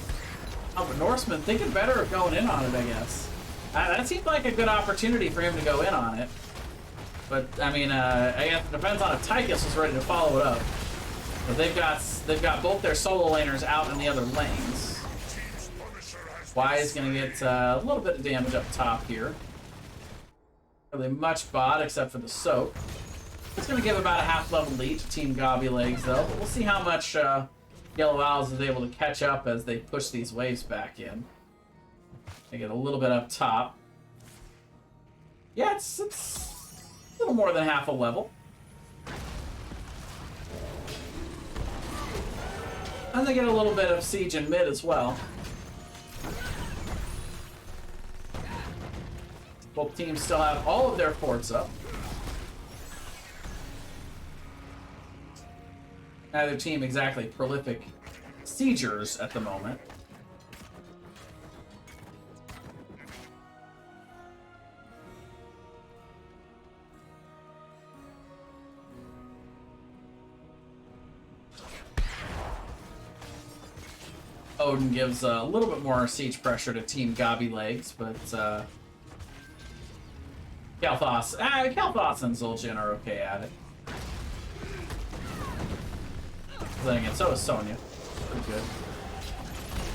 Oh, but Norseman thinking better of going in on it, I guess. That seemed like a good opportunity for him to go in on it. But, I mean, I guess it depends on if Tychus is ready to follow it up. But they've got both their solo laners out in the other lanes. Y is going to get a little bit of damage up top here. Really much bot except for the soak. It's going to give about a half-level lead to Team Gobby Legs, though. But we'll see how much Yellow Owls is able to catch up as they push these waves back in. They get a little bit up top. Yeah, it's a little more than half a level. And they get a little bit of siege in mid as well. Both teams still have all of their forts up. Neither team exactly prolific siegers at the moment. Odin gives a little bit more siege pressure to Team Gobby Legs, but Kel'Thas and Zul'jin are okay at it. Then again, so is Sonya. Pretty good.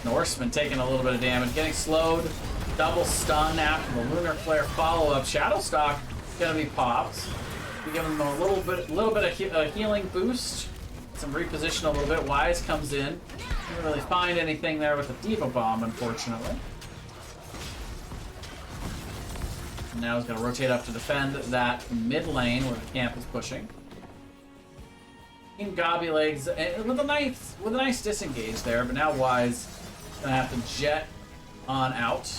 Norseman taking a little bit of damage, getting slowed, double stun after the Lunar Flare follow-up. Shadowstalk gonna be popped. We give him a little bit of healing boost. Some reposition a little bit. Wise comes in. Didn't really find anything there with the Diva Bomb, unfortunately. And now he's gonna rotate up to defend that mid lane where the camp is pushing. Team Gobby Legs with a nice disengage there, but now Wise gonna have to jet on out.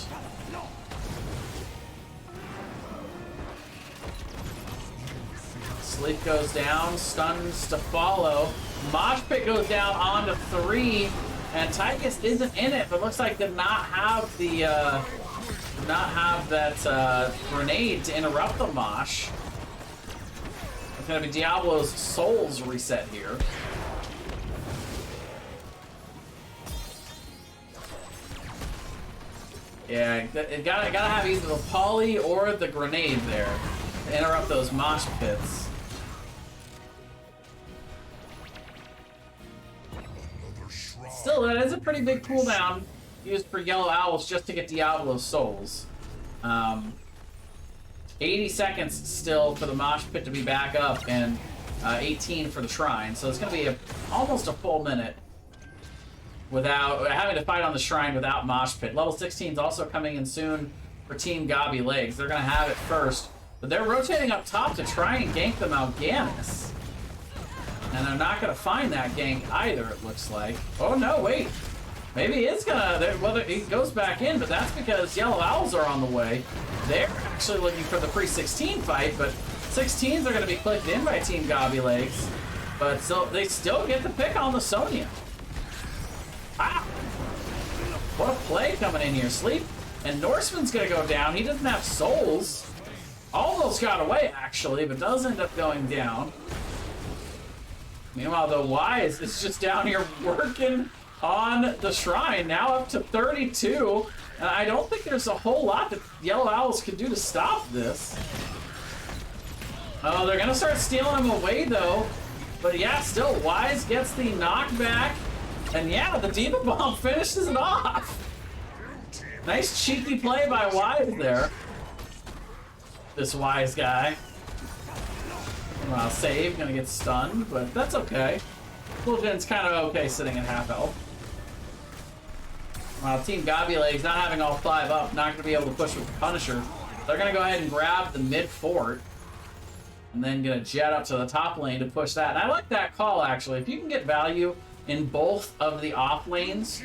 Sleep goes down, stuns to follow. Mosh Pit goes down onto 3, and Tychus isn't in it, but looks like did not have the that grenade to interrupt the mosh. It's gonna be Diablo's souls reset here. Yeah, it gotta have either the poly or the grenade there to interrupt those mosh pits. Still, that is a pretty big cooldown used for Yellow Owls just to get Diablo's souls. 80 seconds still for the mosh pit to be back up, and 18 for the shrine. So it's going to be almost a full minute without having to fight on the shrine without mosh pit. Level 16 is also coming in soon for Team Gobby Legs. They're going to have it first, but they're rotating up top to try and gank the Mal'Ganis. And they're not going to find that gank either, it looks like. Oh, no, wait. Maybe he is going to... Well, he goes back in, but that's because Yellow Owls are on the way. They're actually looking for the pre-16 fight, but 16s are going to be clicked in by Team Gobby Legs. But so they still get the pick on the Sonya. Wow. What a play coming in here. Sleep. And Norseman's going to go down. He doesn't have souls. Almost got away, actually, but does end up going down. Meanwhile, the Wise is just down here working on the shrine, now up to 32. And I don't think there's a whole lot that Yellow Owls can do to stop this. Oh, they're going to start stealing him away, though. But yeah, still, Wise gets the knockback. And yeah, the Diva Bomb finishes it off. Nice cheeky play by Wise there. This Wise guy. Save, gonna get stunned, but that's okay. Fulgen's kind of okay sitting at half health. Team Gobby Legs not having all 5 up, not gonna be able to push with the Punisher. They're gonna go ahead and grab the mid fort, and then gonna jet up to the top lane to push that. And I like that call, actually. If you can get value in both of the off lanes,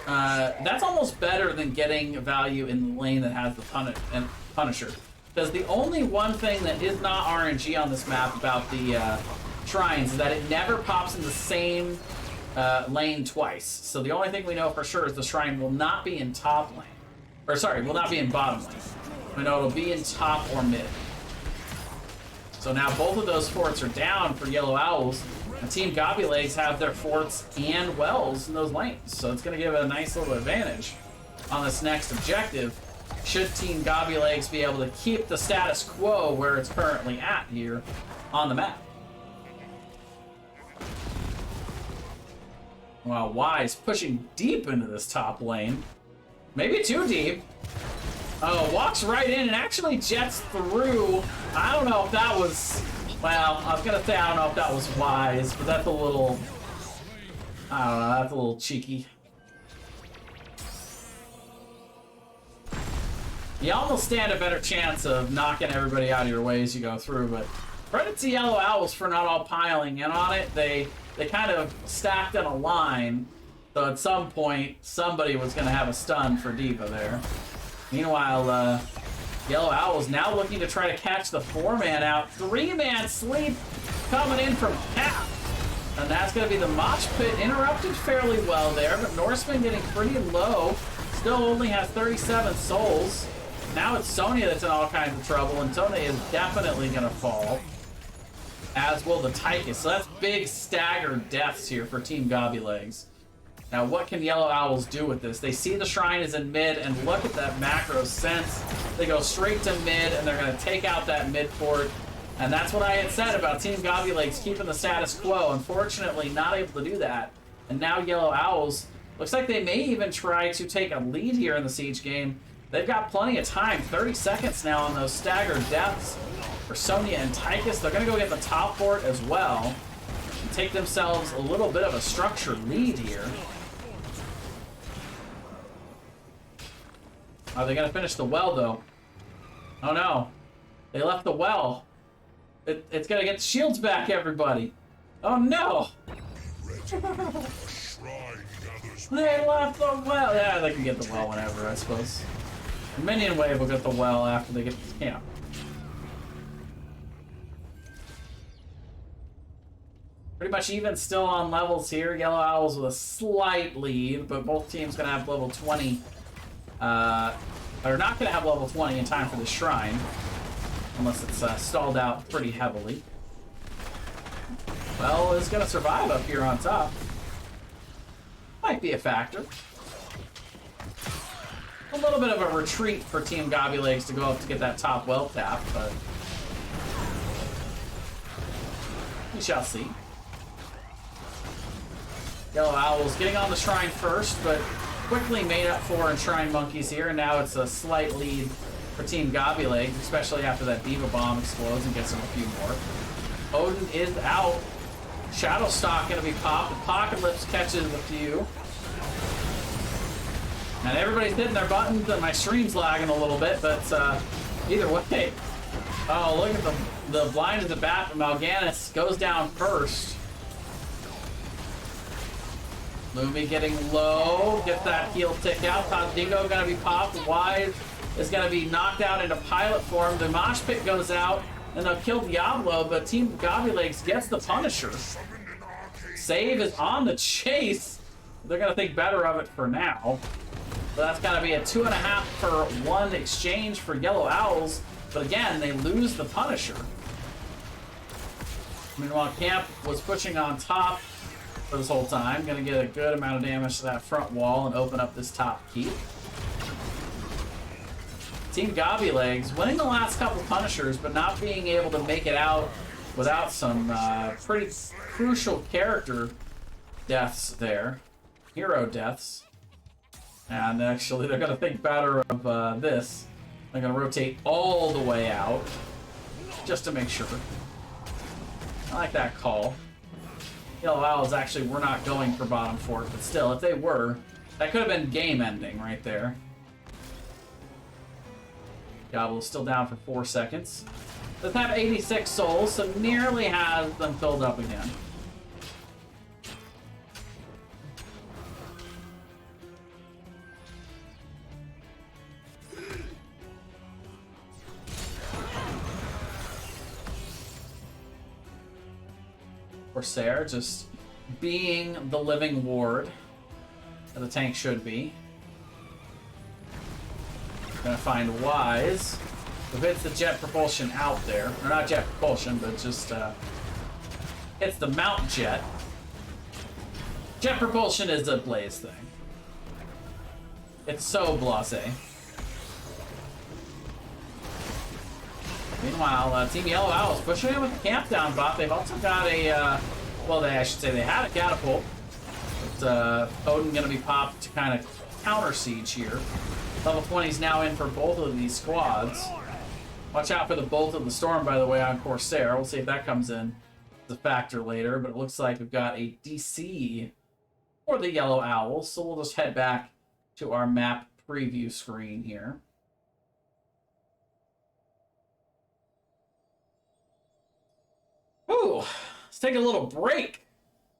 that's almost better than getting value in the lane that has the Punisher. Because the only one thing that is not RNG on this map about the shrines is that it never pops in the same lane twice. So the only thing we know for sure is the shrine will not be in top lane. Or sorry, will not be in bottom lane. We know it'll be in top or mid. So now both of those forts are down for Yellow Owls. And Team Gobby Legs have their forts and wells in those lanes. So it's going to give it a nice little advantage on this next objective. Should Team Gobby Legs be able to keep the status quo where it's currently at here on the map. Well, Wise pushing deep into this top lane. Maybe too deep. Oh, walks right in and actually jets through. I don't know if that was... Well, I was going to say I don't know if that was wise, but that's a little... I don't know, that's a little cheeky. You almost stand a better chance of knocking everybody out of your way as you go through, but credit to Yellow Owls for not all piling in on it. They kind of stacked in a line, so at some point, somebody was going to have a stun for Diva there. Meanwhile, Yellow Owls now looking to try to catch the 4-man out. 3-man Sleep coming in from Cap. And that's going to be the Mosh Pit interrupted fairly well there, but Norseman getting pretty low. Still only has 37 souls. Now it's Sonya that's in all kinds of trouble, and Sonya is definitely going to fall. As will the Tychus. So that's big staggered deaths here for Team Gobby Legs. Now what can Yellow Owls do with this? They see the shrine is in mid, and look at that macro sense. They go straight to mid, and they're going to take out that mid fort. And that's what I had said about Team Gobby Legs keeping the status quo. Unfortunately, not able to do that. And now Yellow Owls, looks like they may even try to take a lead here in the Siege game. They've got plenty of time. 30 seconds now on those staggered deaths for Sonya and Tychus. They're going to go get the top fort as well and take themselves a little bit of a structured lead here. Are they going to finish the well, though? Oh, no. They left the well. It's going to get the shields back, everybody. Oh, no. They left the well. Yeah, they can get the well whenever, I suppose. Minion Wave will get the well after they get to the camp. Pretty much even still on levels here. Yellow Owls with a slight lead, but both teams going to have level 20. Are not going to have level 20 in time for the shrine. Unless it's stalled out pretty heavily. Well, it's going to survive up here on top. Might be a factor. A little bit of a retreat for Team Gobby Legs to go up to get that top well tap, but we shall see. Yellow Owls getting on the shrine first, but quickly made up for in Shrine Monkeys here, and now it's a slight lead for Team Gobby Legs, especially after that Diva Bomb explodes and gets them a few more. Odin is out. Shadowstalk gonna be popped. Apocalypse catches a few. And everybody's hitting their buttons, and my stream's lagging a little bit, but either way. Oh, look at the blind of the bat from Mal'Ganis goes down first. Lumi getting low, gets that heal tick out. Tazdigo gonna be popped. Wise is gonna be knocked out into pilot form. The mosh pit goes out, and they'll kill Diablo, but Team Gobby Legs gets the Punisher. Save is on the chase. They're gonna think better of it for now. So that's gonna be a 2.5 for 1 exchange for Yellow Owls, but again, they lose the Punisher. Meanwhile, Camp was pushing on top for this whole time. Gonna get a good amount of damage to that front wall and open up this top keep. Team Gobby Legs winning the last couple Punishers, but not being able to make it out without some pretty crucial character deaths there. Hero deaths. And actually, they're going to think better of this. They're going to rotate all the way out, just to make sure. I like that call. Yellow Owls actually were not going for bottom fort, but still, if they were, that could have been game ending right there. Diablo's still down for 4 seconds. Does have 86 souls, so nearly has them filled up again. Corsair just being the living ward that the tank should be. Gonna find Wise, who hits the jet propulsion out there. Or not jet propulsion, but just hits the mount jet. Jet propulsion is a Blaze thing. It's so blasé. Meanwhile, Team Yellow Owls pushing in with the camp down bot. They've also got a, well, I should say they had a catapult. But Odin gonna be popped to kind of counter siege here. Level 20 is now in for both of these squads. Watch out for the Bolt of the Storm, by the way, on Corsair. We'll see if that comes in as a factor later, but it looks like we've got a DC for the Yellow Owls, so we'll just head back to our map preview screen here. Ooh, let's take a little break.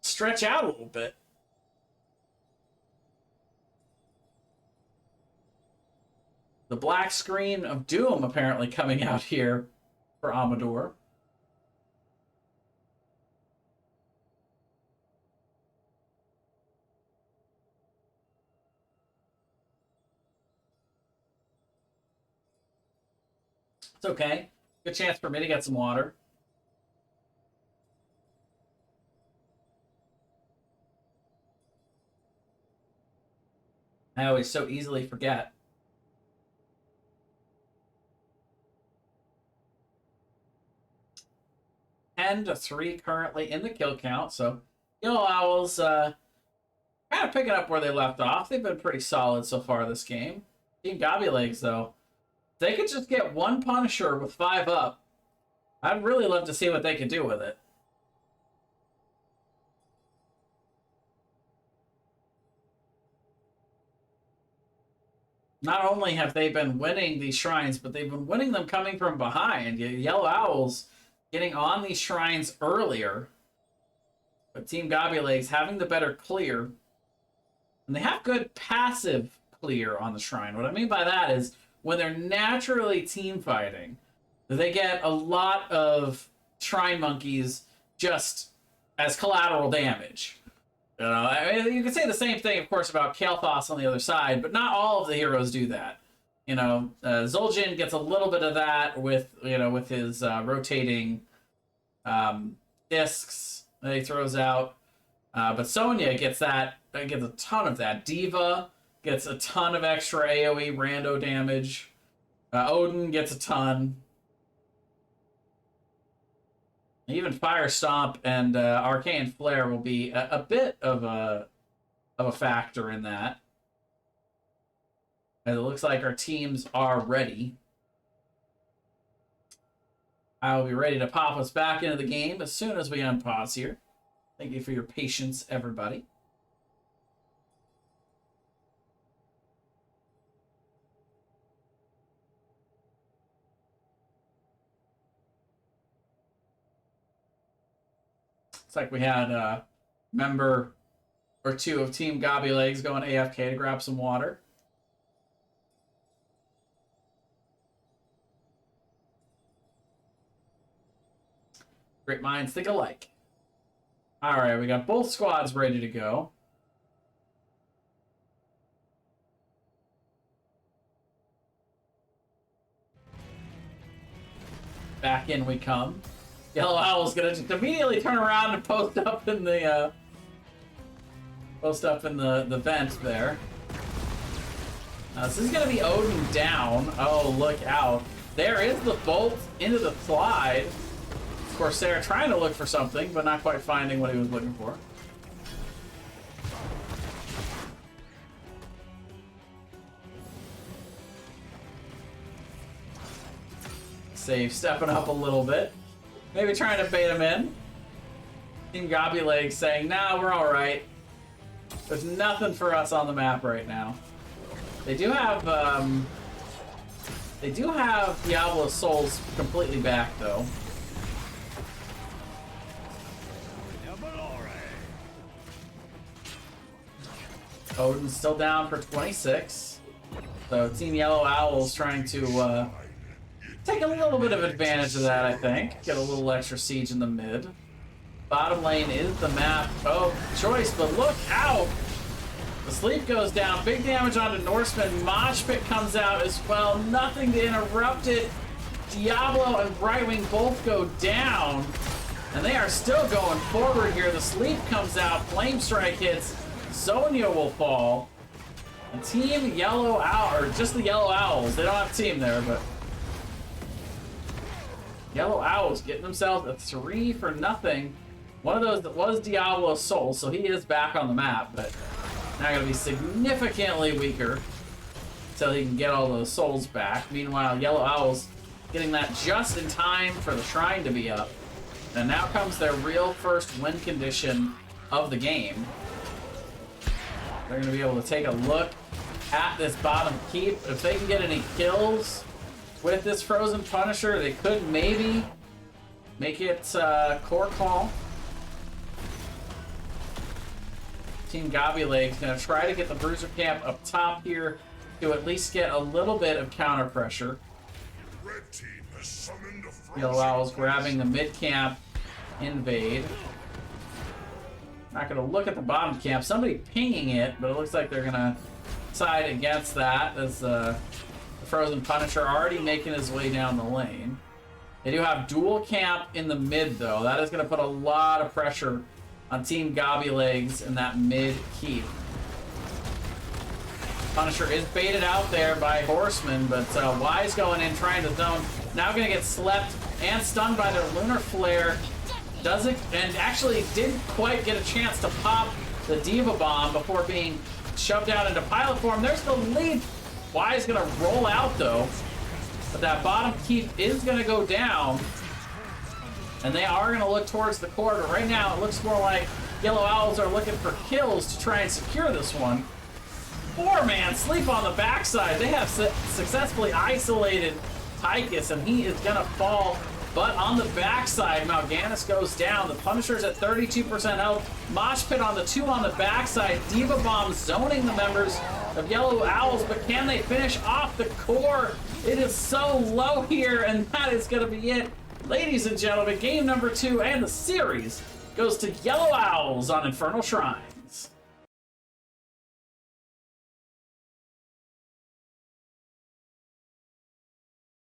Stretch out a little bit. The black screen of doom apparently coming out here for Amador. It's okay. Good chance for me to get some water. I always so easily forget. And a 3 currently in the kill count, so Yellow Owls kind of picking up where they left off. They've been pretty solid so far this game. Team Gobby Legs, though, they could just get 1 Punisher with 5 up. I'd really love to see what they could do with it. Not only have they been winning these shrines, but they've been winning them coming from behind. Yellow Owls getting on these shrines earlier, but Team Gobby Legs having the better clear. And they have good passive clear on the shrine. What I mean by that is when they're naturally team fighting, they get a lot of shrine monkeys just as collateral damage. You know, I mean, you can say the same thing, of course, about Kael'thas on the other side, but not all of the heroes do that. You know, Zul'jin gets a little bit of that with, you know, with his rotating discs that he throws out. But Sonya gets that, gets a ton of that. Diva gets a ton of extra AoE rando damage. Odin gets a ton. Even Fire Stomp and Arcane Flare will be a bit of a factor in that. As it looks like our teams are ready. I'll be ready to pop us back into the game as soon as we unpause here. Thank you for your patience, everybody. It's like we had a member or two of Team Gobby Legs going AFK to grab some water. Great minds think alike. All right, we got both squads ready to go. Back in we come. Yellow Owl's gonna just immediately turn around and post up in the vent there. This is gonna be Odin down. Oh, look out! There is the bolt into the slide. Corsair trying to look for something, but not quite finding what he was looking for. Save stepping up a little bit. Maybe trying to bait him in. Team Gobby Legs saying, nah, we're alright. There's nothing for us on the map right now. They do have Diablo's Souls completely back though. Odin's still down for 26. So Team Yellow Owl's trying to take a little bit of advantage of that, I think. Get a little extra siege in the mid. Bottom lane is the map of choice, but look out! The sleep goes down. Big damage onto Norseman. Mosh Pit comes out as well. Nothing to interrupt it. Diablo and Brightwing both go down. And they are still going forward here. The sleep comes out. Flame Strike hits. Sonya will fall. And Team Yellow Owl, or just the Yellow Owls. They don't have a team there, but Yellow Owls getting themselves a 3-0. One of those that was Diablo's Soul, so he is back on the map, but now going to be significantly weaker until he can get all those souls back. Meanwhile, Yellow Owls getting that just in time for the shrine to be up. And now comes their real first win condition of the game. They're going to be able to take a look at this bottom keep. If they can get any kills with this Frozen Punisher, they could maybe make it core call. Team Gobby Legs going to try to get the Bruiser Camp up top here to at least get a little bit of counter pressure. Red team has summoned a frozen Yellow Owls grabbing the mid camp invade. Not going to look at the bottom camp. Somebody pinging it, but it looks like they're going to side against that as the Frozen Punisher already making his way down the lane. They do have dual camp in the mid, though. That is going to put a lot of pressure on Team Gobby Legs in that mid keep. Punisher is baited out there by Horseman, but Wise going in, trying to zone. Now going to get slept and stunned by their Lunar Flare. Doesn't, and actually didn't quite get a chance to pop the Diva Bomb before being shoved out into pilot form. There's the lead. Wise going to roll out, though. But that bottom keep is going to go down. And they are going to look towards the core, but right now it looks more like Yellow Owls are looking for kills to try and secure this one. 4-man sleep on the backside. They have successfully isolated Tychus, and he is going to fall. But on the backside, Mal'Ganis goes down. The Punisher's at 32% health. Mosh Pit on the 2 on the backside. Diva Bomb zoning the members of Yellow Owls, but can they finish off the core? It is so low here, and that is going to be it. Ladies and gentlemen, game number 2 and the series goes to Yellow Owls on Infernal Shrines.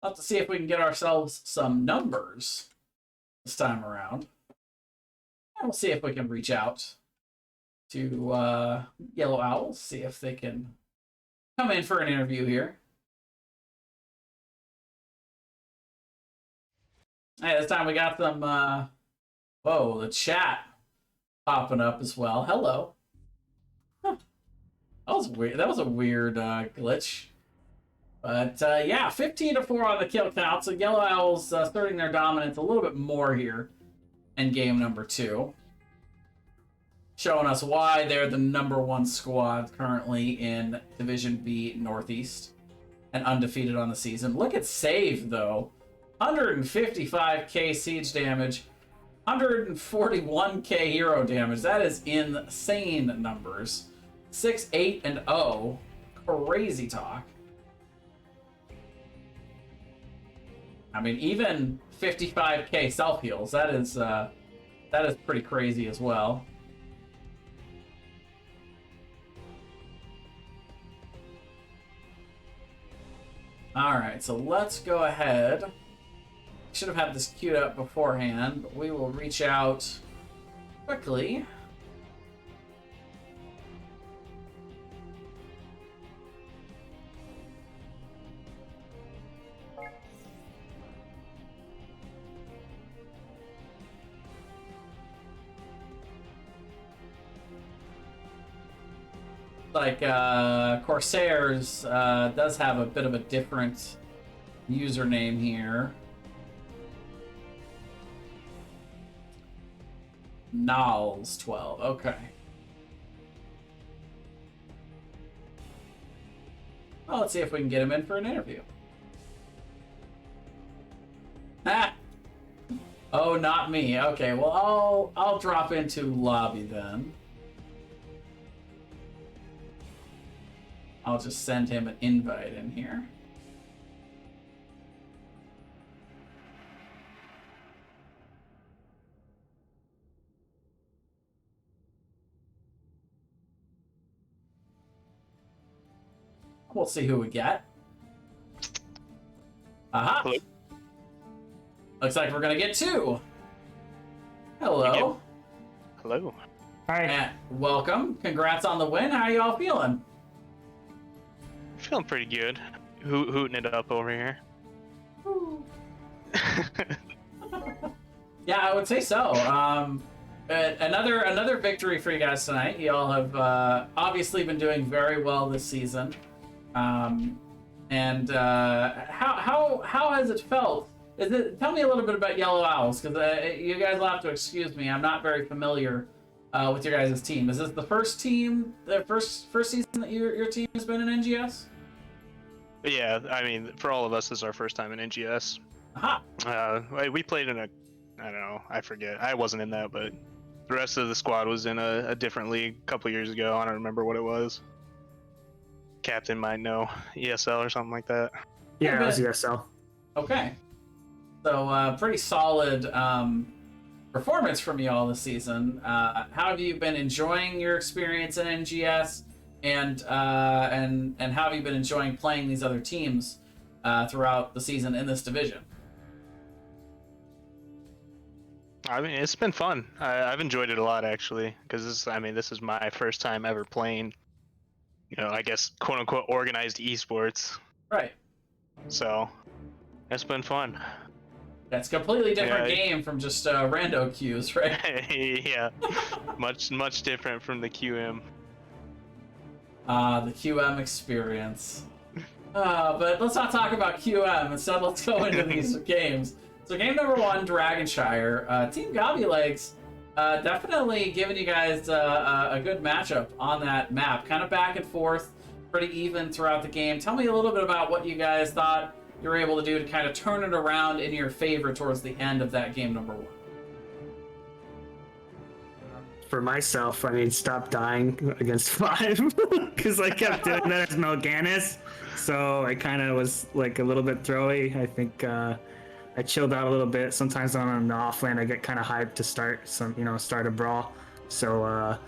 I'll have to see if we can get ourselves some numbers this time around. And we'll see if we can reach out to Yellow Owls, see if they can come in for an interview here. Hey, this time we got them, whoa, the chat popping up as well. Hello. Huh. That was weird. That was a weird glitch. But yeah, 15-4 on the kill count. So Yellow Owls starting their dominance a little bit more here in game number 2. Showing us why they're the #1 squad currently in Division B Northeast and undefeated on the season. Look at save, though. 155k siege damage, 141k hero damage. That is insane numbers. 6-8-0. Crazy talk. I mean, even 55k self heals. That is pretty crazy as well. All right, so let's go ahead. Should have had this queued up beforehand, but we will reach out quickly. Like Corsairs does have a bit of a different username here. Nals12, okay. Well, let's see if we can get him in for an interview. Ah! Oh, not me. Okay, well, I'll drop into lobby then. I'll just send him an invite in here. We'll see who we get. Aha! Hello. Looks like we're gonna get 2. Hello. Hello. Hi. And welcome. Congrats on the win. How are you all feeling? Feeling pretty good. Hooting it up over here. Yeah, I would say so. Another victory for you guys tonight. You all have obviously been doing very well this season. How has it felt? Tell me a little bit about Yellow Owls, because you guys will have to excuse me. I'm not very familiar with your guys' team. Is this the first team, the first season that your team has been in NGS? Yeah, I mean, for all of us, this is our first time in NGS. Aha. We played in I don't know, I forget. I wasn't in that, but the rest of the squad was in a different league a couple years ago. I don't remember what it was. Captain might know, ESL or something like that. Yeah, it was ESL. Okay. So pretty solid performance from you all this season. How have you been enjoying your experience in NGS, and how have you been enjoying playing these other teams throughout the season in this division? I mean, it's been fun. I've enjoyed it a lot, actually, because this is my first time ever playing, I guess, quote unquote, organized esports. Right. So it's been fun. That's a completely different game from just rando queues, right? Yeah, much different from the QM. The QM experience. But let's not talk about QM. Instead, let's go into these games. So game number 1, Dragonshire. Team Gobby Legs definitely giving you guys a good matchup on that map. Kind of back and forth, pretty even throughout the game. Tell me a little bit about what you guys thought you were able to do to kind of turn it around in your favor towards the end of that game number 1. For myself, I mean, stop dying against 5 because I kept doing that as Melganis, so I kind of was like a little bit throwy. I think I chilled out a little bit. Sometimes on the off lane, I get kind of hyped to start start a brawl. So,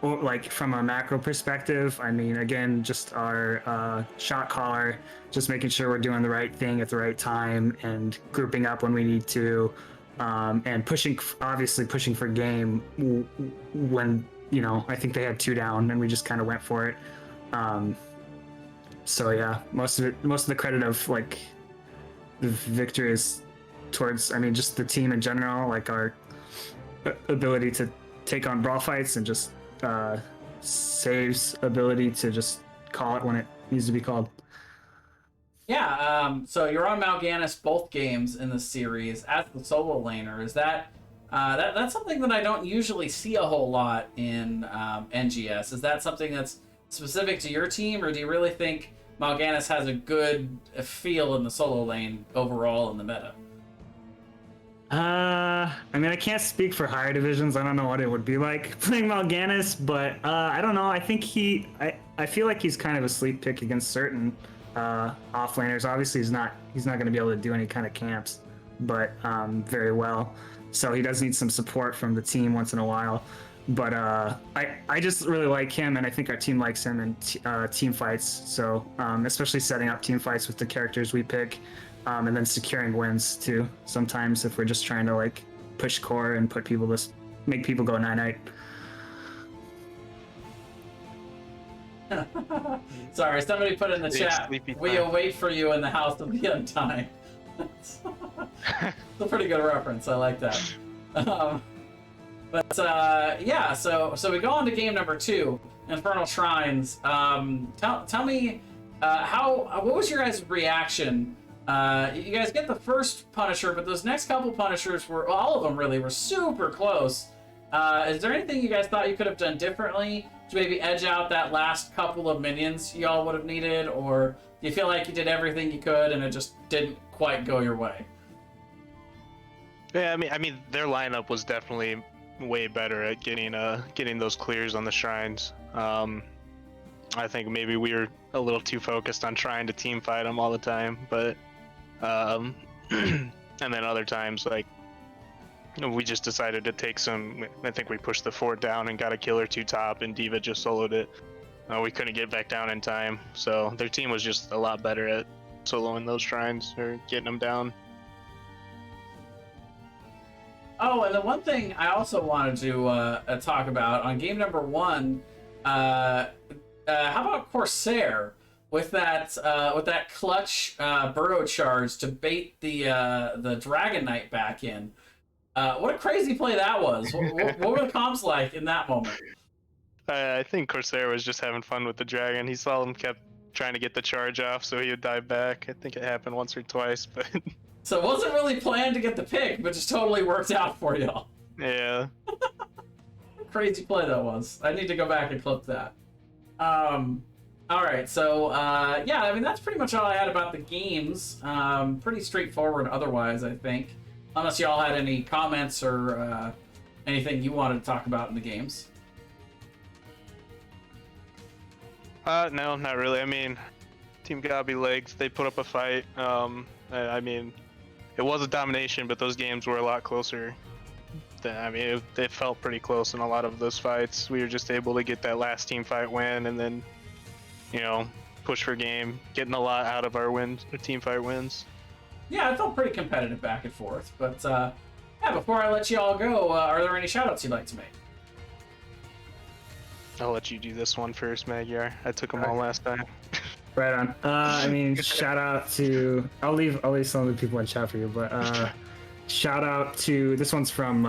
or like from a macro perspective, I mean, again, just our shot caller, just making sure we're doing the right thing at the right time and grouping up when we need to, and obviously pushing for game when, I think they had 2 down and we just kind of went for it. So yeah, most of the credit of like the victory is towards, I mean, just the team in general, like our ability to take on brawl fights and just Save's ability to just call it when it needs to be called. Yeah, so you're on Mal'Ganis both games in the series as the solo laner. Is that's something that I don't usually see a whole lot in NGS? Is that something that's specific to your team, or do you really think Mal'Ganis has a good feel in the solo lane overall in the meta? I mean, I can't speak for higher divisions. I don't know what it would be like playing Mal'Ganis, but I don't know. I think I feel like he's kind of a sleep pick against certain offlaners. Obviously, he's not going to be able to do any kind of camps, but very well. So he does need some support from the team once in a while. But I just really like him, and I think our team likes him in team fights. So especially setting up team fights with the characters we pick, and then securing wins too. Sometimes if we're just trying to like push core and make people go night. Sorry, somebody put in the chat, we'll wait for you in the house to be untied. It's a pretty good reference. I like that. Yeah, so we go on to game number 2, Infernal Shrines. Tell me, what was your guys' reaction? You guys get the first Punisher, but those next couple Punishers all of them really were super close. Is there anything you guys thought you could have done differently to maybe edge out that last couple of minions y'all would have needed, or do you feel like you did everything you could and it just didn't quite go your way? Yeah, I mean, their lineup was definitely way better at getting those clears on the shrines. I think maybe we were a little too focused on trying to team fight them all the time, but and then other times, like, we just decided to take some. I think we pushed the fort down and got a kill or 2 top, and Diva just soloed it. We couldn't get back down in time, so their team was just a lot better at soloing those shrines or getting them down. Oh, and the one thing I also wanted to talk about on game number 1, how about Corsair with that clutch burrow charge to bait the Dragon Knight back in? What a crazy play that was! What were the comps like in that moment? I think Corsair was just having fun with the dragon. He saw him kept trying to get the charge off, so he would dive back. I think it happened once or twice, but. So it wasn't really planned to get the pick, but just totally worked out for y'all. Yeah. Crazy play that was. I need to go back and clip that. Alright, so yeah, I mean, that's pretty much all I had about the games. Pretty straightforward otherwise, I think. Unless y'all had any comments or anything you wanted to talk about in the games. No, not really. I mean, Team Gobby legs, they put up a fight. I mean, it was a domination, but those games were a lot closer. I mean, it felt pretty close in a lot of those fights. We were just able to get that last team fight win, and then, push for game, getting a lot out of our wins, our team fight wins. Yeah, it felt pretty competitive back and forth. But yeah, before I let you all go, are there any shoutouts you'd like to make? I'll let you do this one first, Magyar. I took them all last time. Right on. I mean, shout out to I'll leave some of the people in chat for you, but shout out to this one's from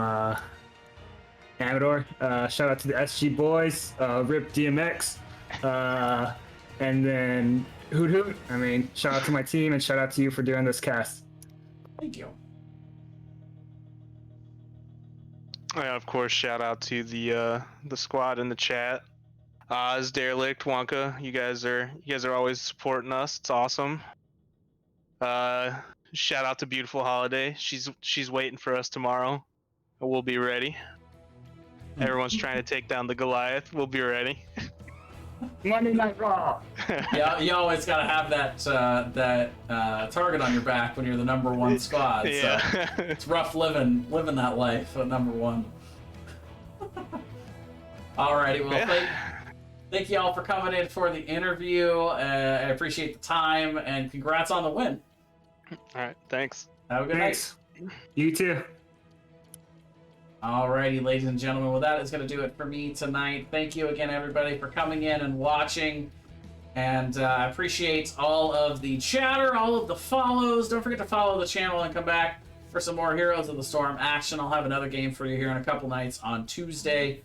Amador. Shout out to the SG boys, Rip DMX, and then Hoot Hoot. I mean, shout out to my team and shout out to you for doing this cast. Thank you. And of course, shout out to the squad in the chat. Oz, Derelict, Wonka, you guys are always supporting us. It's awesome. Shout out to Beautiful Holiday. She's waiting for us tomorrow. We'll be ready. Everyone's trying to take down the Goliath. We'll be ready. Monday Night Raw. Yeah, you always gotta have that target on your back when you're the number one squad. Yeah. So it's rough living that life at number one. Alrighty, well, thank you all for coming in for the interview. I appreciate the time, and congrats on the win. All right, thanks. Have a good night. You too. Alrighty, ladies and gentlemen, well, that is going to do it for me tonight. Thank you again, everybody, for coming in and watching. And I appreciate all of the chatter, all of the follows. Don't forget to follow the channel and come back for some more Heroes of the Storm action. I'll have another game for you here in a couple nights on Tuesday.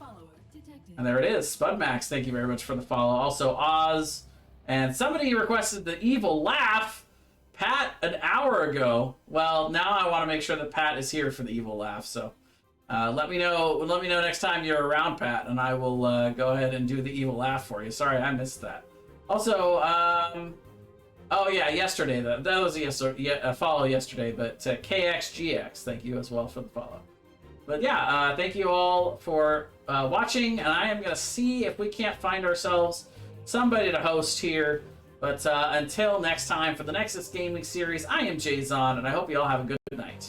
And there it is. Spudmax, thank you very much for the follow. Also, Oz. And somebody requested the evil laugh. Pat, an hour ago. Well, now I want to make sure that Pat is here for the evil laugh, so... let me know next time you're around, Pat, and I will go ahead and do the evil laugh for you. Sorry, I missed that. Also, oh yeah, yesterday, that was a follow yesterday, but KXGX, thank you as well for the follow. But yeah, thank you all for watching, and I am going to see if we can't find ourselves somebody to host here. But until next time, for the Nexus Gaming Series, I am Jayzon, and I hope you all have a good night.